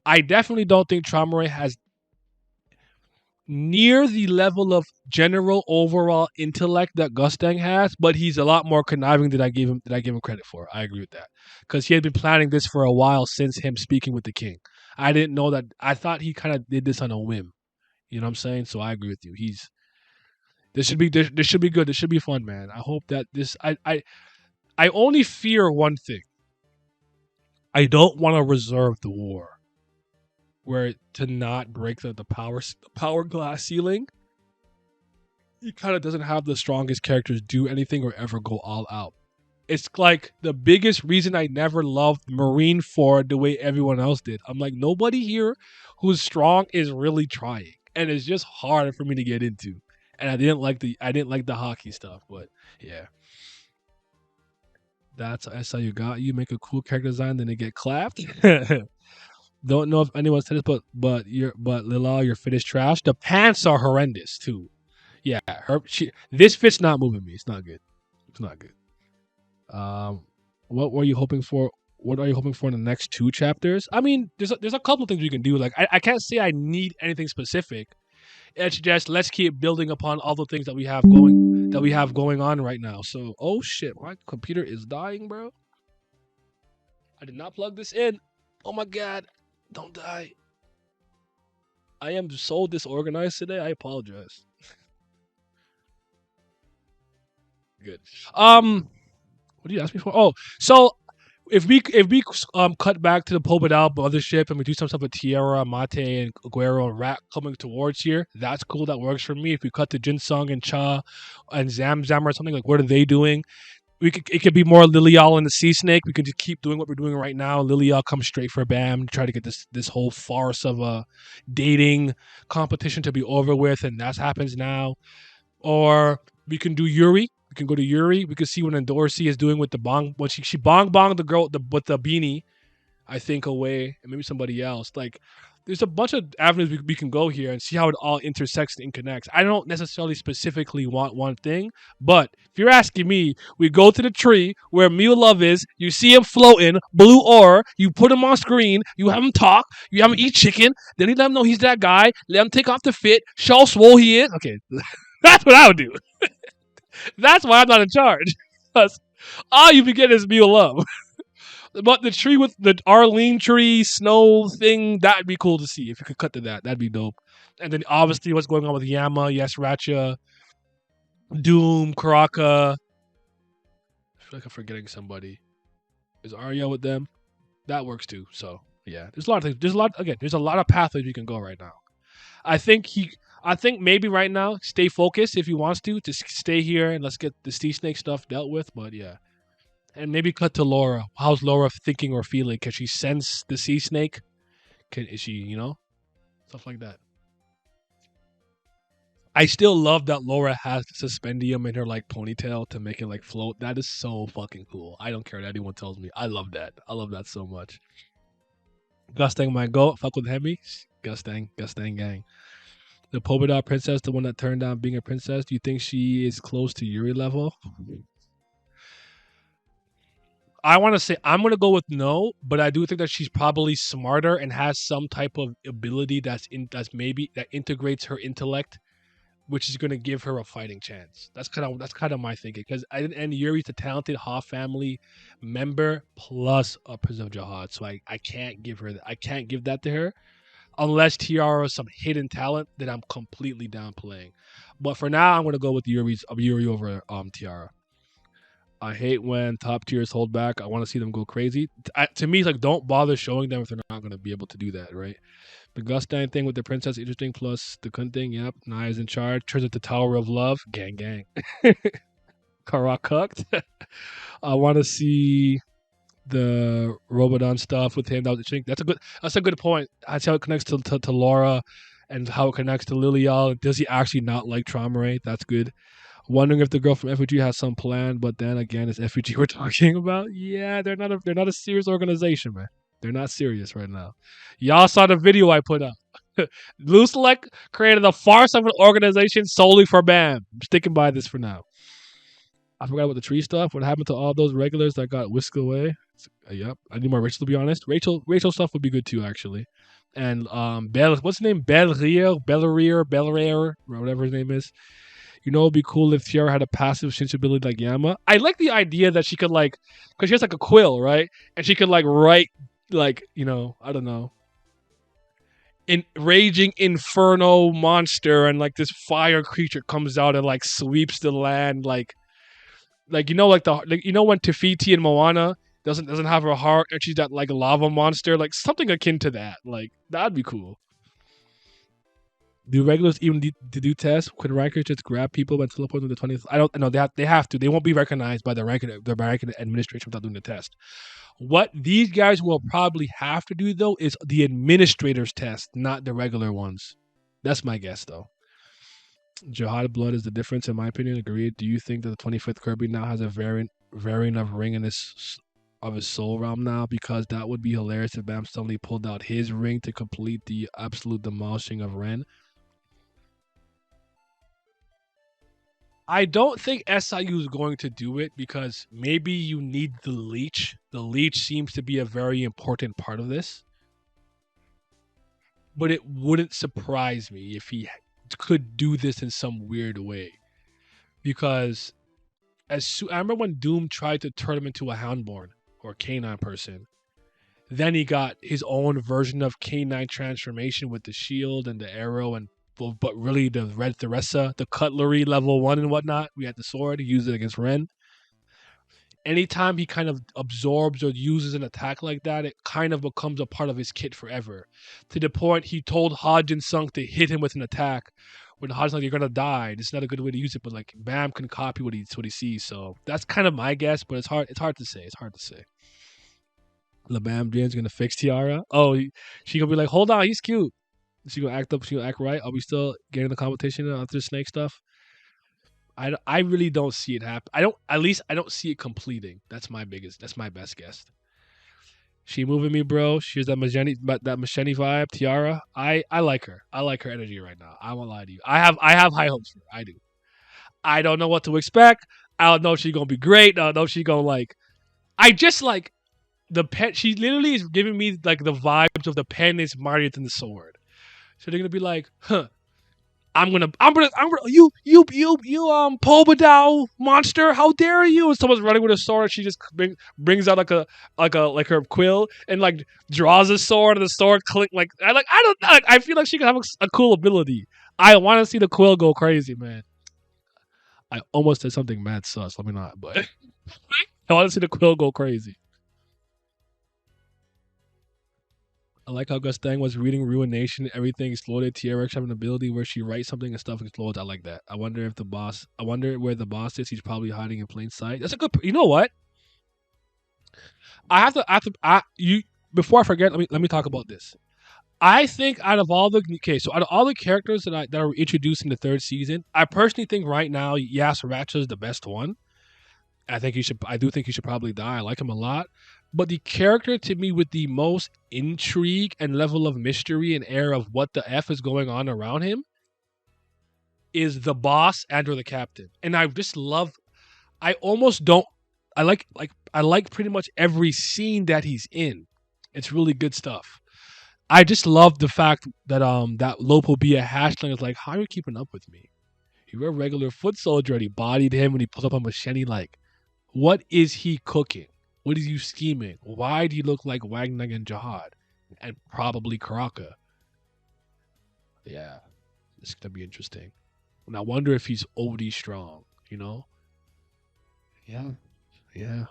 I definitely don't think Traumare has near the level of general overall intellect that Gustang has, but he's a lot more conniving than I gave him credit for. I agree with that. Because he had been planning this for a while since him speaking with the king. I didn't know that. I thought he kind of did this on a whim. You know what I'm saying? So I agree with you. He's this should be good. This should be fun, man. I hope that this I only fear one thing. I don't want to reserve the war where to not break the power glass ceiling. He kind of doesn't have the strongest characters do anything or ever go all out. It's like the biggest reason I never loved Marine Ford the way everyone else did. I'm like, nobody here who's strong is really trying, and it's just hard for me to get into. And I didn't like the hockey stuff, but yeah, that's how you got. You make a cool character design, then they get clapped. Don't know if anyone said this, but Lila, your fit is trash. The pants are horrendous too. Yeah, this fit's not moving me. It's not good. It's not good. Um, what were you hoping for? What are you hoping for in the next two chapters? I mean, there's a couple of things you can do. Like I can't say I need anything specific. It's just let's keep building upon all the things that we have going on right now. So oh shit, my computer is dying, bro. I did not plug this in. Oh my god, don't die. I am so disorganized today. I apologize. Good. What did you ask me for? Oh, so if we cut back to the Pobedal mothership and we do some stuff with Tierra, Mate, and Aguero and Rat coming towards here, that's cool. That works for me. If we cut to Jinsung and Cha and Zamzam or something, like what are they doing? It could be more Lilial and the Sea Snake. We could just keep doing what we're doing right now. Lilial comes straight for Bam, try to get this whole farce of a dating competition to be over with, and that happens now. Or we can do Yuri. We can go to Yuri. We can see what Dorsey is doing with the bong. When she bonged the girl with the beanie, I think, away, and maybe somebody else. Like, there's a bunch of avenues we can go here and see how it all intersects and connects. I don't necessarily specifically want one thing, but if you're asking me, we go to the tree where Mew Love is. You see him floating, blue ore. You put him on screen. You have him talk. You have him eat chicken. Then you let him know he's that guy. Let him take off the fit. Show swole he is. Okay, that's what I would do. That's why I'm not in charge. Because all you be getting is Mew Love. But the tree with the Arlene tree snow thing, that'd be cool to see if you could cut to that. That'd be dope. And then obviously what's going on with Yama, Yes Ratcha, Doom, Karaka. I feel like I'm forgetting somebody. Is Arya with them? That works too. So yeah, there's a lot of things. There's a lot of pathways you can go right now. I think I think maybe right now, stay focused if he wants to. Just stay here and let's get the sea snake stuff dealt with. But yeah, and maybe cut to Laura. How's Laura thinking or feeling? Can she sense the sea snake? Is she, stuff like that? I still love that Laura has the suspendium in her like ponytail to make it like float. That is so fucking cool. I don't care what anyone tells me. I love that. I love that so much. Gustang my goat. Fuck with Hemi. Gustang gang. The Pobeda princess, the one that turned down being a princess. Do you think she is close to Yuri level? I want to say I'm going to go with no, but I do think that she's probably smarter and has some type of ability that's maybe that integrates her intellect, which is going to give her a fighting chance. That's kind of my thinking because and Yuri's a talented Ha family member plus a Prince of Jihad, so I can't give her I can't give that to her unless Tiara is some hidden talent that I'm completely downplaying. But for now, I'm going to go with Yuri over Tiara. I hate when top tiers hold back. I want to see them go crazy. To me, it's like don't bother showing them if they're not going to be able to do that, right? The Gustine thing with the princess, interesting. Plus the Kun thing, yep. Naya's in charge. Turns into Tower of Love. Gang, gang. Kara cooked. I want to see the Robodon stuff with him. That was interesting. That's a good point. That's how it connects to Laura and how it connects to Lilial. Does he actually not like Traumare? That's good. Wondering if the girl from FUG has some plan, but then again, it's FUG we're talking about. Yeah, they're not a serious organization, man. They're not serious right now. Y'all saw the video I put up. Loose created a farce of an organization solely for Bam. I'm sticking by this for now. I forgot about the tree stuff. What happened to all those regulars that got whisked away? Yep, I need more Rachel to be honest. Rachel stuff would be good too actually. And what's his name? Belrier, whatever his name is. You know, it'd be cool if Tiara had a passive sensibility like Yama. I like the idea that she could like, because she has like a quill, right? And she could like write, like, I don't know, in raging inferno monster, and like this fire creature comes out and like sweeps the land, like when Tafiti and Moana doesn't have her heart and she's that like lava monster, like something akin to that. Like that'd be cool. Do regulars even do tests? Could rankers just grab people and teleport to the 20th? I don't know. They have to. They won't be recognized by the ranking administration without doing the test. What these guys will probably have to do though is the administrators test, not the regular ones. That's my guess though. Jihad blood is the difference in my opinion. Agreed. Do you think that the 25th Kirby now has a variant of ring in his soul realm now? Because that would be hilarious if Bam suddenly pulled out his ring to complete the absolute demolishing of Ren. I don't think SIU is going to do it because maybe you need the leech. The leech seems to be a very important part of this. But it wouldn't surprise me if he could do this in some weird way. Because I remember when Doom tried to turn him into a Houndborn or a canine person. Then he got his own version of canine transformation with the shield and the arrow, and but really the Red Theresa, the cutlery level 1 and whatnot. We had the sword. He used it against Ren. Anytime he kind of absorbs or uses an attack like that, it kind of becomes a part of his kit forever. To the point he told Hodge and Sunk to hit him with an attack. When Hodge's like, "You're gonna die." This is not a good way to use it, but like Bam can copy what he sees. So that's kind of my guess, but it's hard. It's hard to say. It's hard to say. LeBam James gonna fix Tiara. Oh, she gonna be like, "Hold on, he's cute." She gonna act up. She gonna act right. Are we still getting the competition after the snake stuff? I really don't see it happen. I don't. At least I don't see it completing. That's my biggest. That's my best guess. She moving me, bro. She's that Machete vibe. Tiara. I like her. I like her energy right now. I won't lie to you. I have high hopes for her. I do. I don't know what to expect. I don't know if she's gonna be great. I don't know if she's gonna like. I just like the pen. She literally is giving me like the vibes of the pen is mightier than the sword. So they're gonna be like, huh. You, Pobadao monster, how dare you? And someone's running with a sword, and she just brings out like her quill and like draws a sword, and the sword click I don't know. Like, I feel like she could have a cool ability. I want to see the quill go crazy, man. I almost said something mad sus. Let me not, but I want to see the quill go crazy. I like how Gustang was reading Ruination. Everything exploded. TRX having an ability where she writes something and stuff explodes. I like that. I wonder where the boss is. He's probably hiding in plain sight. That's a good. You know what? You before I forget. Let me talk about this. I think out of all the characters that are introduced in the third season, I personally think right now Yas Ratcha is the best one. I do think he should probably die. I like him a lot. But the character to me with the most intrigue and level of mystery and air of what the F is going on around him is the boss and or the captain. And I just love I almost don't I like pretty much every scene that he's in. It's really good stuff. I just love the fact that that Lopo be a hatchling is like, how are you keeping up with me? You're a regular foot soldier and he bodied him when he pulled up on Machete like what is he cooking? What is you scheming? Why do you look like Wagner and Jihad? And probably Karaka. Yeah, it's gonna be interesting. And I wonder if he's OD strong, you know? Yeah. Yeah.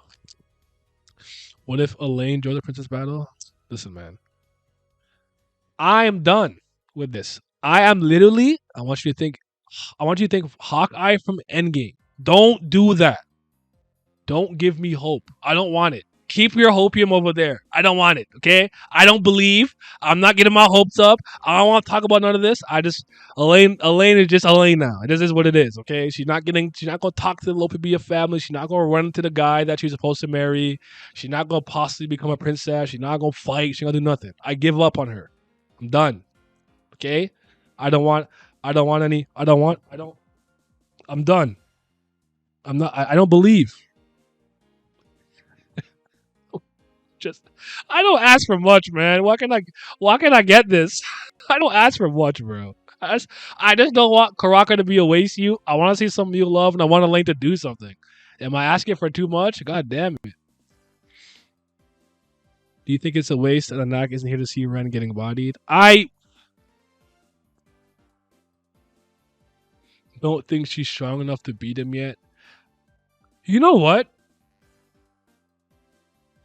What if Elaine joined the Princess Battle? Listen, man. I am done with this. I want you to think Hawkeye from Endgame. Don't do that. Don't give me hope. I don't want it. Keep your hopium over there. I don't want it. Okay? I don't believe. I'm not getting my hopes up. I don't want to talk about none of this. Elaine is just Elaine now. This is what it is. Okay? She's not gonna talk to the Lopibia family. She's not gonna run into the guy that she's supposed to marry. She's not gonna possibly become a princess. She's not gonna fight. She's gonna do nothing. I give up on her. I'm done. Okay? I don't want any. I'm done. I'm not. I don't believe. Just I don't ask for much, man. Why can I get this? I don't ask for much, bro. I just don't want Karaka to be a waste you. I want to see some you love and I want Elaine to do something. Am I asking for too much? God damn it. Do you think it's a waste that Anak isn't here to see Ren getting bodied? I don't think she's strong enough to beat him yet. You know what?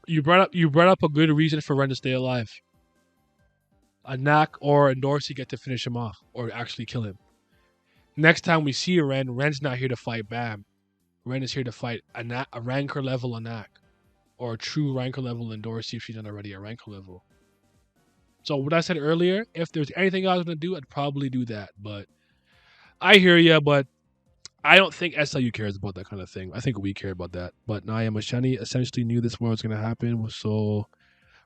You brought up a good reason for Ren to stay alive. Anak or Dorsey get to finish him off or actually kill him. Next time we see Ren, Ren's not here to fight Baam. Ren is here to fight a rancor level Anak. Or a true rancor level in Dorsey if she's not already a rancor level. So what I said earlier, if there's anything I was gonna do, I'd probably do that. But I hear you, but I don't think SLU cares about that kind of thing. I think we care about that. But Naya Mashani essentially knew this was gonna happen. So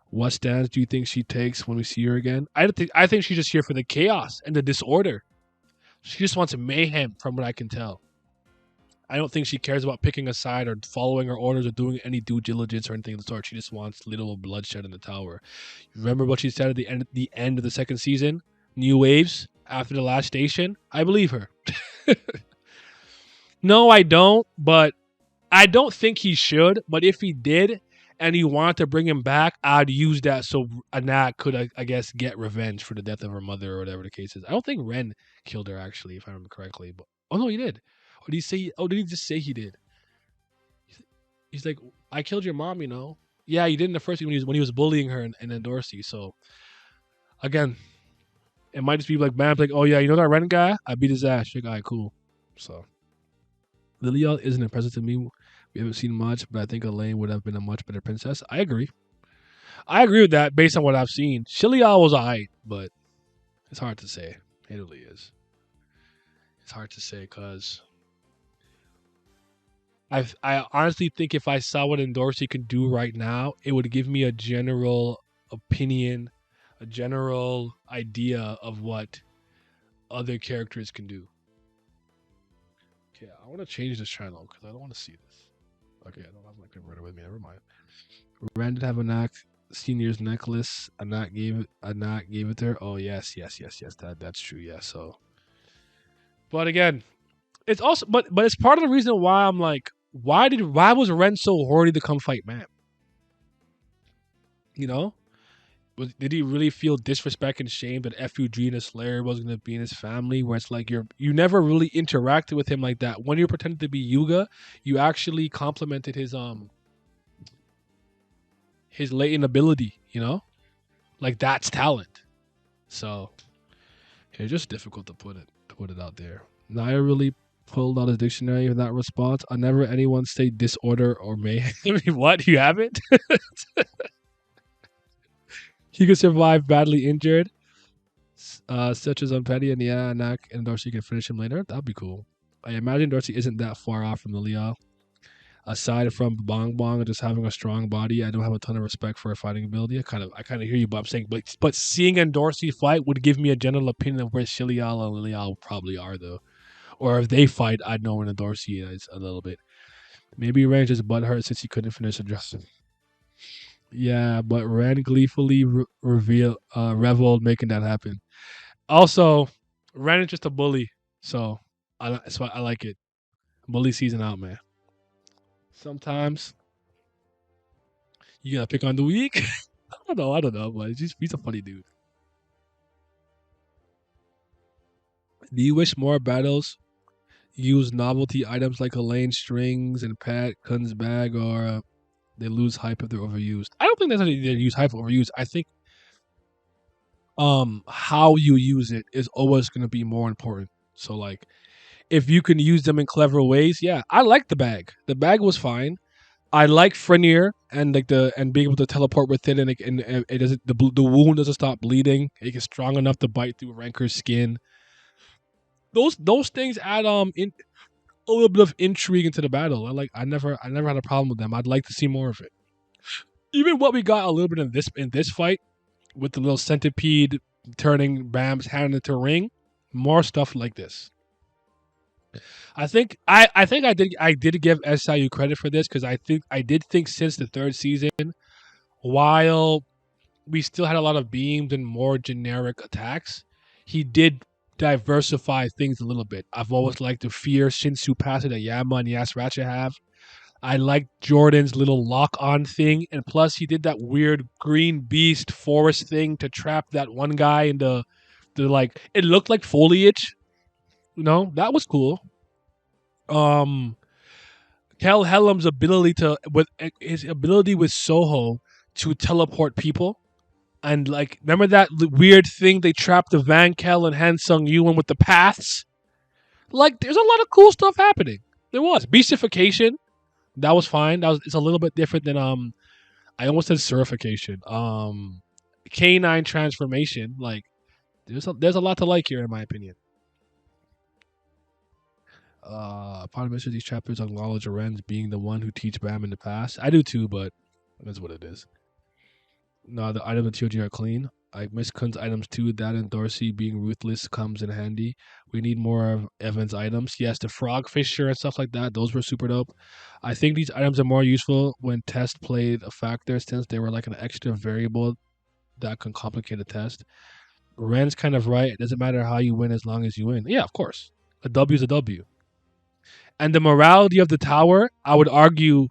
what stance do you think she takes when we see her again? I think she's just here for the chaos and the disorder. She just wants mayhem, from what I can tell. I don't think she cares about picking a side or following her orders or doing any due diligence or anything of the sort. She just wants little bloodshed in the tower. Remember what she said at the end of the second season? New waves after the last station? I believe her. No, I don't, but I don't think he should. But if he did and he wanted to bring him back, I'd use that so Anat could, I guess, get revenge for the death of her mother or whatever the case is. I don't think Ren killed her, actually, if I remember correctly. But oh no, he did. Or did he say? Oh, did he just say he did? He's like, I killed your mom, you know. Yeah, he did in the first when he was bullying her in Dorsey. So again, it might just be like man, like, oh yeah, you know that Ren guy? I beat his ass. Like, all right, cool. So Lilia isn't impressive to me. We haven't seen much, but I think Elaine would have been a much better princess. I agree. I agree with that based on what I've seen. Shilial was alright, but it's hard to say. It really is. It's hard to say because I honestly think if I saw what Dorsey could do right now, it would give me a general opinion, a general idea of what other characters can do. Okay, I want to change this channel because I don't want to see this. Okay, I don't have my converter with me. Never mind. Ren did have a knack senior's necklace. A knock gave it to her. Oh yes. That's true. Yeah. So, but again, it's also but it's part of the reason why I'm like, why was Ren so horny to come fight man? You know, did he really feel disrespect and shame that FUG and a Slayer was gonna be in his family? Where it's like you never really interacted with him like that. When you pretended to be Yuga, you actually complimented his latent ability. You know, like that's talent. So it's just difficult to put it out there. Naya really pulled out his dictionary in that response. I never anyone say disorder or mayhem. What? You haven't? He could survive badly injured, such as on Petty and yeah, Nak and Dorsey can finish him later. That'd be cool. I imagine Dorsey isn't that far off from Lilia. Aside from Bong Bong and just having a strong body, I don't have a ton of respect for her fighting ability. I kind of hear you, but I'm saying, but seeing Dorsey fight would give me a general opinion of where Shilial and Lilia probably are, though. Or if they fight, I'd know where Dorsey is a little bit. Maybe Ren just butthurt since he couldn't finish the dress. Yeah, but Ren gleefully reveled making that happen. Also, Ren is just a bully, so I like it. Bully season out, man. Sometimes you gotta pick on the weak. I don't know, but he's a funny dude. Do you wish more battles use novelty items like Elaine strings and Pat Kun's bag, or they lose hype if they're overused? I don't think that's how they use hype or overused. I think how you use it is always going to be more important. So like if you can use them in clever ways, yeah, I like the bag. The bag was fine. I like Frenier and being able to teleport with it, and it doesn't the wound doesn't stop bleeding. It gets strong enough to bite through Ranker's skin. Those things add in a little bit of intrigue into the battle. I never had a problem with them. I'd like to see more of it. Even what we got a little bit in this fight with the little centipede turning Bam's hand into a ring. More stuff like this. I think I did give SIU credit for this because I did think since the third season, while we still had a lot of beams and more generic attacks, he did diversify things a little bit. I've always liked the fear Shinsu passive that Yama and Yasracha have. I liked Jordan's little lock on thing, and plus he did that weird green beast forest thing to trap that one guy in the like it looked like foliage. That was cool. Um Kel Hellam's ability to with his ability with Soho to teleport people. And like, remember that weird thing they trapped the Van Kel and Han Sung Yuan with the paths? Like, there's a lot of cool stuff happening. There was beastification. That was fine. It's a little bit different than I almost said surification. Canine transformation. Like, there's a lot to like here in my opinion. Upon admission, these chapters acknowledge Arenz being the one who teach Bam in the past. I do too, but that's what it is. No, the items in TOG are clean. I miss Kun's items too. That and Dorsey being ruthless comes in handy. We need more of Evan's items. Yes, the frog fisher and stuff like that. Those were super dope. I think these items are more useful when test played a factor since they were like an extra variable that can complicate a test. Ren's kind of right. It doesn't matter how you win as long as you win. Yeah, of course. A W is a W. And the morality of the tower, I would argue,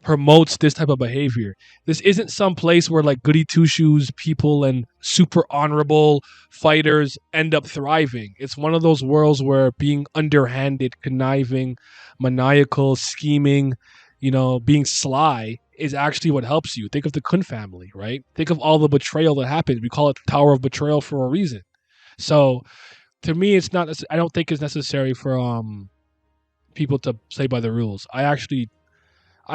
promotes this type of behavior. This isn't some place where like goody two shoes people and super honorable fighters end up thriving. It's one of those worlds where being underhanded, conniving, maniacal, scheming, being sly is actually what helps you. Think of the Kun family, right? Think of all the betrayal that happens. We call it the Tower of Betrayal for a reason. So to me, it's not. I don't think it's necessary for people to play by the rules. I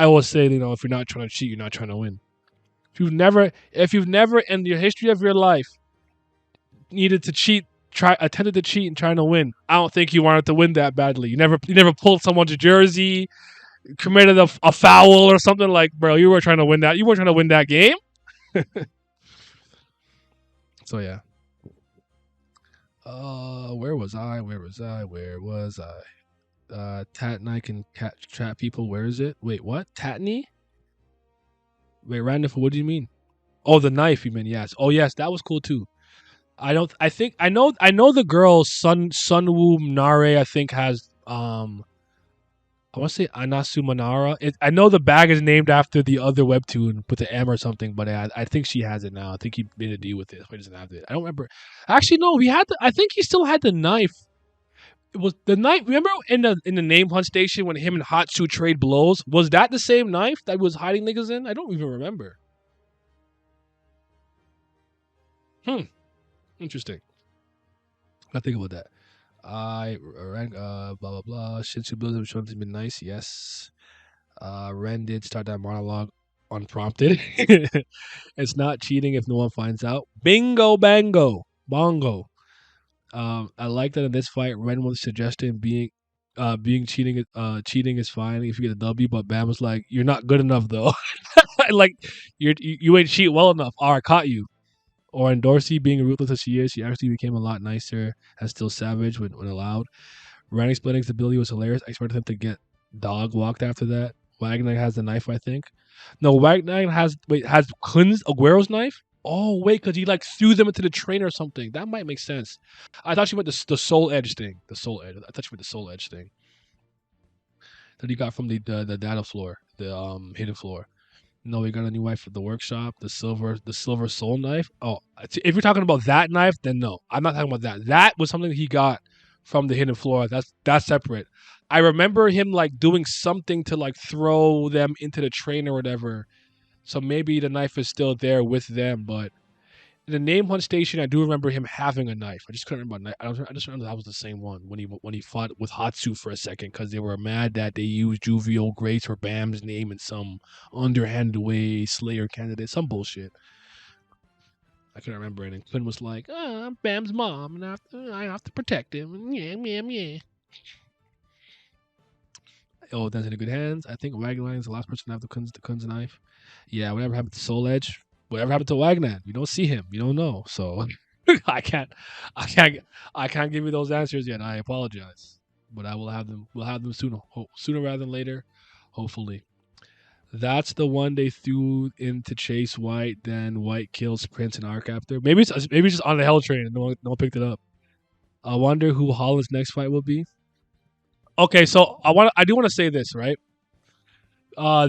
always say, if you're not trying to cheat, you're not trying to win. If you've never in the history of your life needed to cheat, attempted to cheat and trying to win, I don't think you wanted to win that badly. You never pulled someone's jersey, committed a foul or something like, bro, you were trying to win that. You weren't trying to win that game. So yeah. Where was I? Where was I? Where was I? Tatney can trap people. Where is it? Wait, what? Tatney? Wait, Randolph, what do you mean? Oh, the knife. You mean yes? Oh, yes, that was cool too. I don't. I think I know. I know the girl Sunwoo Nare. I think has I want to say Anasu Manara. I know the bag is named after the other webtoon with the M or something, but I think she has it now. I think he made a deal with it. He doesn't have it. I don't remember. Actually, no. He had. I think he still had the knife. It was the knife. Remember in the name hunt station when him and Hatsu trade blows? Was that the same knife that was hiding niggas in? I don't even remember. Hmm. Interesting. I think about that. I rank blah blah blah. Shinsu builds have shown to be nice. Yes. Ren did start that monologue unprompted. It's not cheating if no one finds out. Bingo bango bongo. I like that in this fight, Ren was suggesting being cheating is fine if you get a W, but Bam was like, "You're not good enough though. Like you ain't cheat well enough. All right, caught you." Or in Dorsey being ruthless as she is, she actually became a lot nicer and still savage when allowed. Randy Splitting's ability was hilarious. I expected him to get dog walked after that. Wagner has the knife, I think. No, Wagner has Kun's Aguero's knife. Oh wait, because he like threw them into the train or something. That might make sense. I thought she meant the soul edge thing. The soul edge. I thought she meant the soul edge thing that he got from the data floor, the hidden floor. No, we got a new knife at the workshop. The silver soul knife. Oh, if you're talking about that knife, then no, I'm not talking about that. That was something he got from the hidden floor. That's separate. I remember him like doing something to like throw them into the train or whatever. So maybe the knife is still there with them, but in the name hunt station, I do remember him having a knife. I just couldn't remember. I just remember that was the same one when he fought with Hatsu for a second because they were mad that they used Jovial Grace or Bam's name in some underhanded way, Slayer candidate, some bullshit. I couldn't remember it. And Quinn was like, I'm Bam's mom, and I have to protect him. Yeah, yeah, yeah. Oh, that's in good hands. I think Wagner is the last person to have the Kun's knife. Yeah, whatever happened to Soul Edge? Whatever happened to Wagner? We don't see him. We don't know. So I can't, I can't, I can't give you those answers yet. I apologize. but I will have them. We'll have them sooner, sooner rather than later, hopefully. That's the one they threw in to chase White. Then White kills Prince and Arc after. Maybe it's just on the Hell train and no one picked it up. I wonder who Holland's next fight will be. Okay, so I do want to say this, right?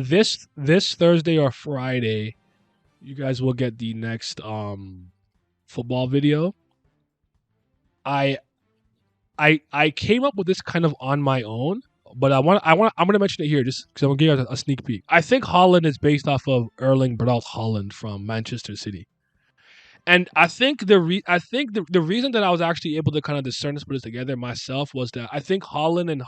This Thursday or Friday, you guys will get the next football video. I I came up with this kind of on my own, but I'm gonna mention it here just because I'm gonna give you a sneak peek. I think Holland is based off of Erling Braut Holland from Manchester City. And I think the reason that I was actually able to kind of discern this, put this together myself, was that I think Holland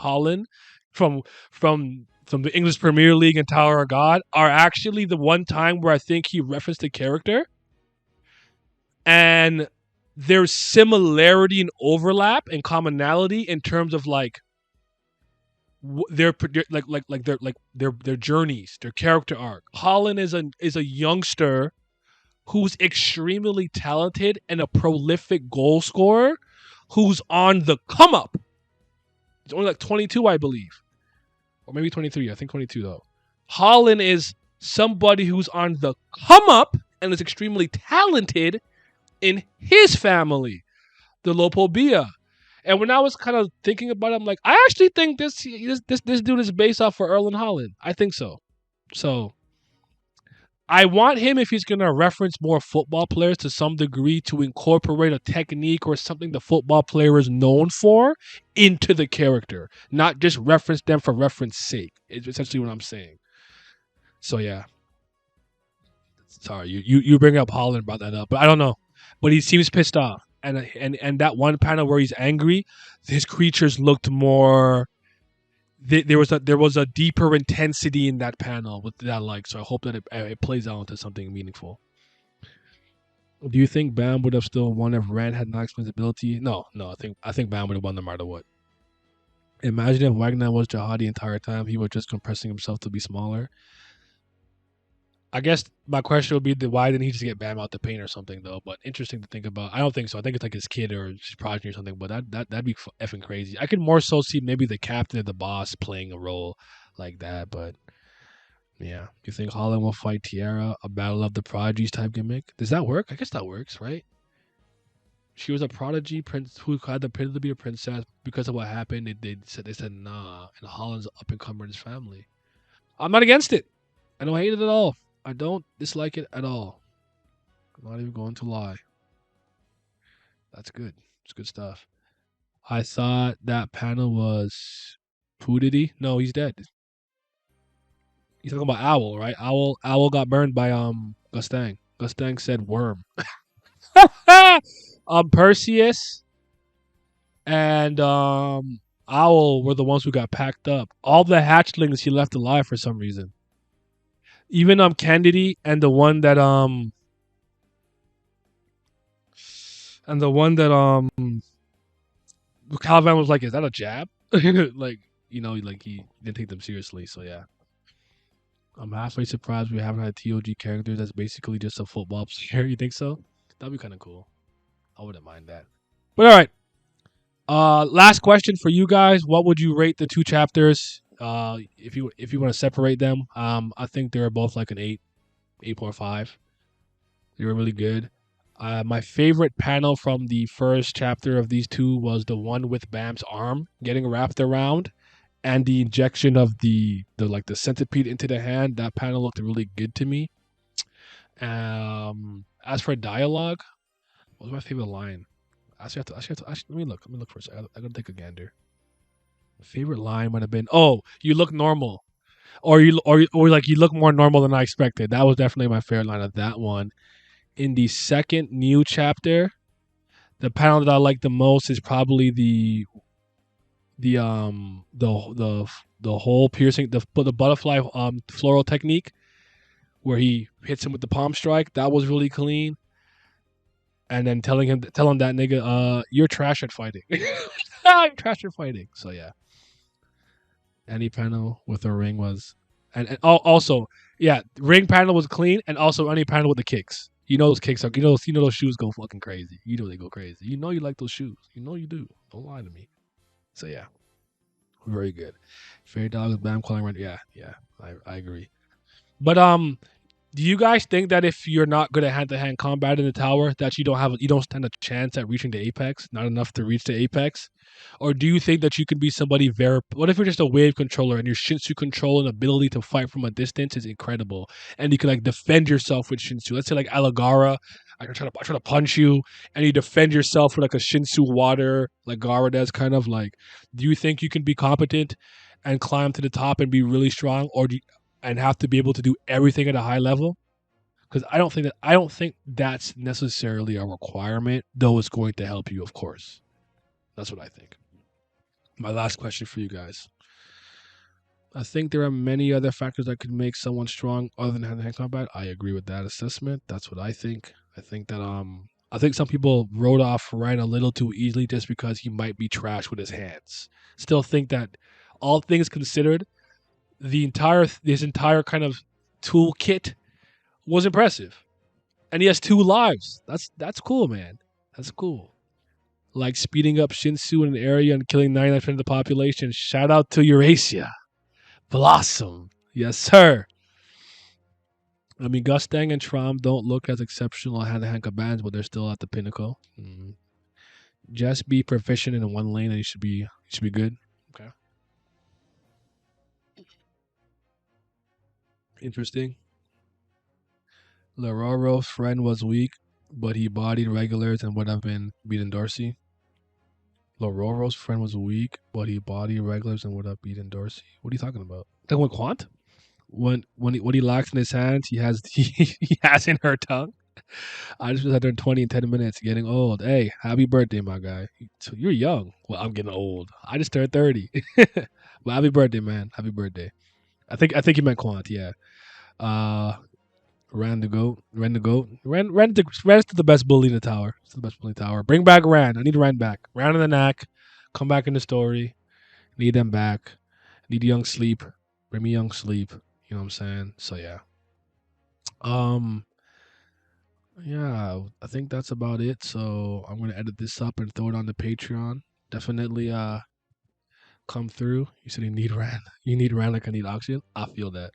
from from the English Premier League and Tower of God are actually the one time where I think he referenced the character, and there's similarity and overlap and commonality in terms of like their journeys, their character arc. Holland is a youngster who's extremely talented and a prolific goal scorer who's on the come up. He's only like 22, I believe. Or maybe 23. I think 22, though. Holland is somebody who's on the come up and is extremely talented in his family, the Lopobia. And when I was kind of thinking about it, I'm like, I actually think this dude is based off for Erling Holland. I think so. So I want him, if he's going to reference more football players to some degree, to incorporate a technique or something the football player is known for into the character, not just reference them for reference sake. It's essentially what I'm saying. So yeah, sorry, you bring up Holland, brought that up, but I don't know. But he seems pissed off, and that one panel where he's angry, his creatures looked more. There was a deeper intensity in that panel with that, like, so I hope that it plays out into something meaningful. Do you think Bam would have still won if Rand had not explained his ability? No. I think Bam would have won no matter what. Imagine if Wagner was Jihad the entire time. He was just compressing himself to be smaller. I guess my question would be, why didn't he just get Bam out the paint or something, though? But interesting to think about. I don't think so. I think it's like his kid or his progeny or something. But that'd be effing crazy. I could more so see maybe the captain or the boss playing a role like that. But yeah, you think Holland will fight Tiara, a battle of the prodigies type gimmick? Does that work? I guess that works, right? She was a prodigy prince who had the ability to be a princess. Because of what happened, they said nah, and Holland's up and coming in his family. I'm not against it. I don't hate it at all. I don't dislike it at all. I'm not even going to lie. That's good. It's good stuff. I thought that panel was, who did he? No, he's dead. He's talking about Owl, right? Owl got burned by Gustang. Gustang said worm. Perseus and Owl were the ones who got packed up. All the hatchlings he left alive for some reason. Even Candide and the one that Caliban was like, is that a jab? Like, like he didn't take them seriously. So yeah. I'm halfway surprised we haven't had TOG characters that's basically just a football player. You think so? That'd be kind of cool. I wouldn't mind that. But all right. Last question for you guys. What would you rate the two chapters? If you want to separate them, I think they were both like an 8.5. They were really good. My favorite panel from the first chapter of these two was the one with Bam's arm getting wrapped around and the injection of the centipede into the hand. That panel looked really good to me. As for dialogue, what was my favorite line? Actually, let me look. Let me look for a second. I gotta take a gander. My favorite line might have been, "Oh, you look normal," or like, "You look more normal than I expected." That was definitely my favorite line of that one. In the second new chapter, the panel that I like the most is probably the whole piercing, the butterfly floral technique where he hits him with the palm strike. That was really clean. And then telling that nigga, you're trash at fighting. You're trash at fighting. So yeah, any panel with a ring was, and also, yeah, ring panel was clean, and also any panel with the kicks. Those kicks are, those shoes go fucking crazy. They go crazy. You like those shoes. You do. Don't lie to me. So yeah. Very good. Fairy dogs, Bam calling right. Yeah, yeah. I agree. But do you guys think that if you're not good at hand to hand combat in the tower, that you don't stand a chance at reaching the apex? Not enough to reach the apex, or do you think that you can be somebody very? What if you're just a wave controller and your Shinsu control and ability to fight from a distance is incredible, and you can like defend yourself with Shinsu? Let's say like Alagara, I try to punch you, and you defend yourself with like a Shinsu water, like Gara does, kind of like. Do you think you can be competent and climb to the top and be really strong, and have to be able to do everything at a high level? Because I don't think that's necessarily a requirement, though it's going to help you, of course. That's what I think. My last question for you guys. I think there are many other factors that could make someone strong other than hand-to-hand combat. I agree with that assessment. That's what I think. I think some people wrote off Ryan a little too easily just because he might be trash with his hands. Still think that all things considered, his entire kind of toolkit was impressive. And he has 2 lives. That's cool, man. That's cool. Like speeding up Shinsu in an area and killing 99% of the population. Shout out to Eurasia. Blossom. Yes, sir. I mean, Gustang and Trom don't look as exceptional hand to hand combatants, but they're still at the pinnacle. Just be proficient in one lane and you should be good. Okay. Interesting. Lororo's friend was weak, but he bodied regulars and would have been beaten Dorsey. Lororo's friend was weak, but he bodied regulars and would have beaten Dorsey. What are you talking about? Like when Quant? What he lacks in his hands, he has in her tongue. I just was at 20 in 10 minutes, getting old. Hey, happy birthday, my guy. So you're young. Well, I'm getting old. I just turned 30. Well, happy birthday, man. Happy birthday. I think you meant Quant, yeah. Uh Ran the goat. Ran the goat. Ran's the best bully in the tower. It's the best bully in the tower. Bring back Ran. I need Ran back. Ran in the knack. Come back in the story. Need them back. Need young sleep. Bring me young sleep. You know what I'm saying? So yeah. Um yeah, I think that's about it. So I'm gonna edit this up and throw it on the Patreon. Definitely come through. You said you need Ran. You need Ran like I need oxygen. I feel that.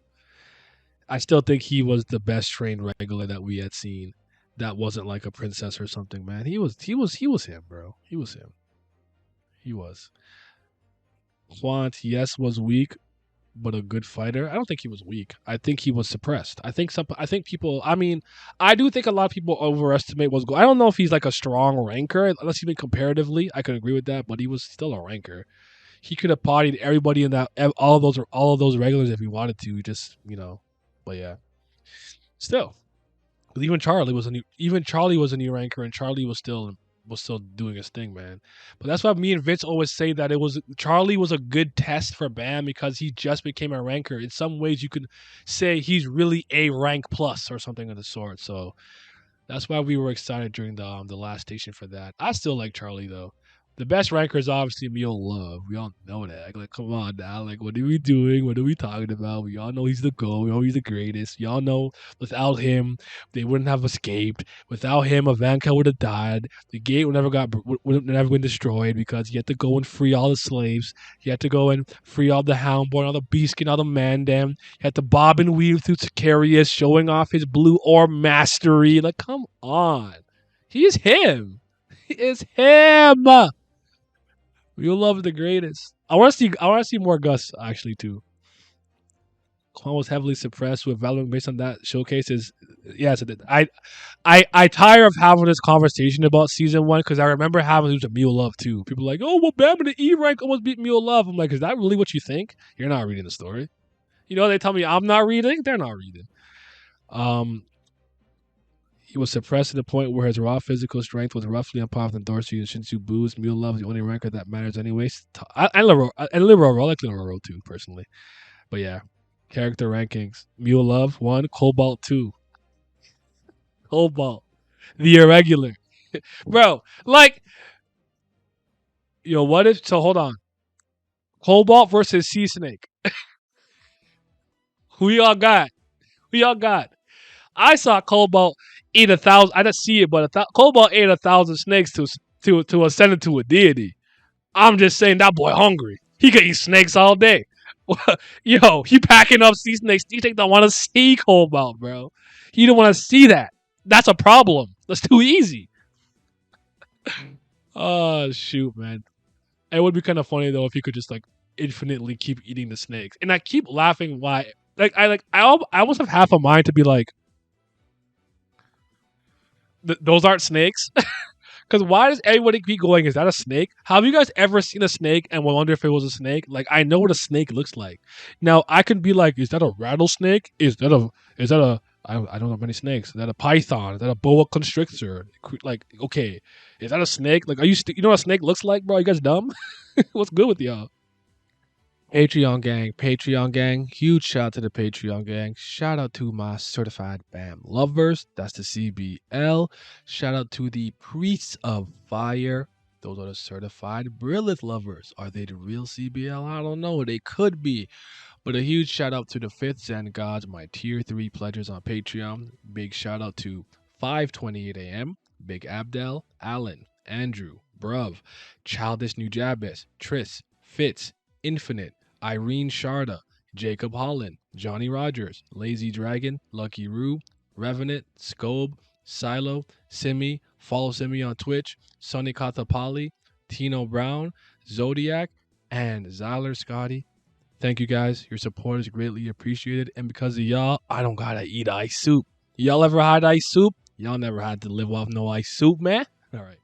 I still think he was the best trained regular that we had seen. That wasn't like a princess or something, man. He was him, bro. He was him. He was. Quant, yes, was weak, but a good fighter. I don't think he was weak. I think he was suppressed. I think people. I mean, I do think a lot of people overestimate what's going. I don't know if he's like a strong ranker, unless even comparatively. I could agree with that, but he was still a ranker. He could have podied everybody in that all of those regulars if he wanted to. Just but yeah, still. But even Charlie was a new ranker, and Charlie was still doing his thing, man. But that's why me and Vince always say that it was Charlie was a good test for Bam because he just became a ranker. In some ways, you could say he's really a rank plus or something of the sort. So that's why we were excited during the last station for that. I still like Charlie though. The best ranker is obviously Emil Love. We all know that. Like, come on now. Like, what are we doing? What are we talking about? We all know he's the GOAT. We know he's the greatest. We all know without him, they wouldn't have escaped. Without him, Ivanka would have died. The gate would never been destroyed because he had to go and free all the slaves. He had to go and free all the Houndborn, all the Beastkin, all the Mandem. He had to bob and weave through Sicarius, showing off his blue orb mastery. Like, come on. He is him. He is him. You'll love the greatest. I want to see more Gus actually too. Quan was heavily suppressed with Valorant based on that showcase. Is yes, it did. I tire of having this conversation about season one because I remember having it with Mule Love too. People are like, oh, well, Bam in the E rank almost beat Mule Love. I'm like, is that really what you think? You're not reading the story. They tell me I'm not reading. They're not reading. Um, He was suppressed to the point where his raw physical strength was roughly on par with Dorsey and Shinsu Boo's. Mule Love is the only ranker that matters anyways. And Lero, I like Lero too, personally. But yeah, character rankings. Mule Love, 1. Cobalt, 2. Cobalt. The irregular. Bro, like, what if, so hold on. Cobalt versus Sea Snake. Who y'all got? Who y'all got? I saw Cobalt eat 1,000. I didn't see it, but Cobalt ate 1,000 snakes to ascend into a deity. I'm just saying that boy hungry. He could eat snakes all day. Yo, he packing up sea snakes. These snakes don't want to see Cobalt, bro. He don't want to see that. That's a problem. That's too easy. Oh shoot, man. It would be kind of funny though if he could just like infinitely keep eating the snakes. And I keep laughing why. I almost have half a mind to be like, those aren't snakes. Because why does everybody keep going? Is that a snake? Have you guys ever seen a snake and wonder if it was a snake? Like I know what a snake looks like. Now I can be like, is that a rattlesnake? Is that a I don't know many snakes. Is that a python? Is that a boa constrictor? Like okay, is that a snake? Like are you know what a snake looks like, bro? You guys dumb? What's good with y'all? Patreon gang, huge shout out to the Patreon gang. Shout out to my certified BAM lovers. That's the CBL. Shout out to the Priests of Fire. Those are the certified Brilith lovers. Are they the real CBL? I don't know. They could be. But a huge shout out to the Fifths and Gods, my tier 3 pledgers on Patreon. Big shout out to 5:28 a.m. Big Abdel, Alan, Andrew, Bruv, Childish Nujabes, Tris, Fitz, Infinite, Irene Sharda, Jacob Holland, Johnny Rogers, Lazy Dragon, Lucky Roo, Revenant, Scobe, Silo, Simi, follow Simi on Twitch, Sonny Katapali, Tino Brown, Zodiac, and Zyler Scotty. Thank you guys. Your support is greatly appreciated. And because of y'all, I don't gotta eat ice soup. Y'all ever had ice soup? Y'all never had to live off no ice soup, man. All right.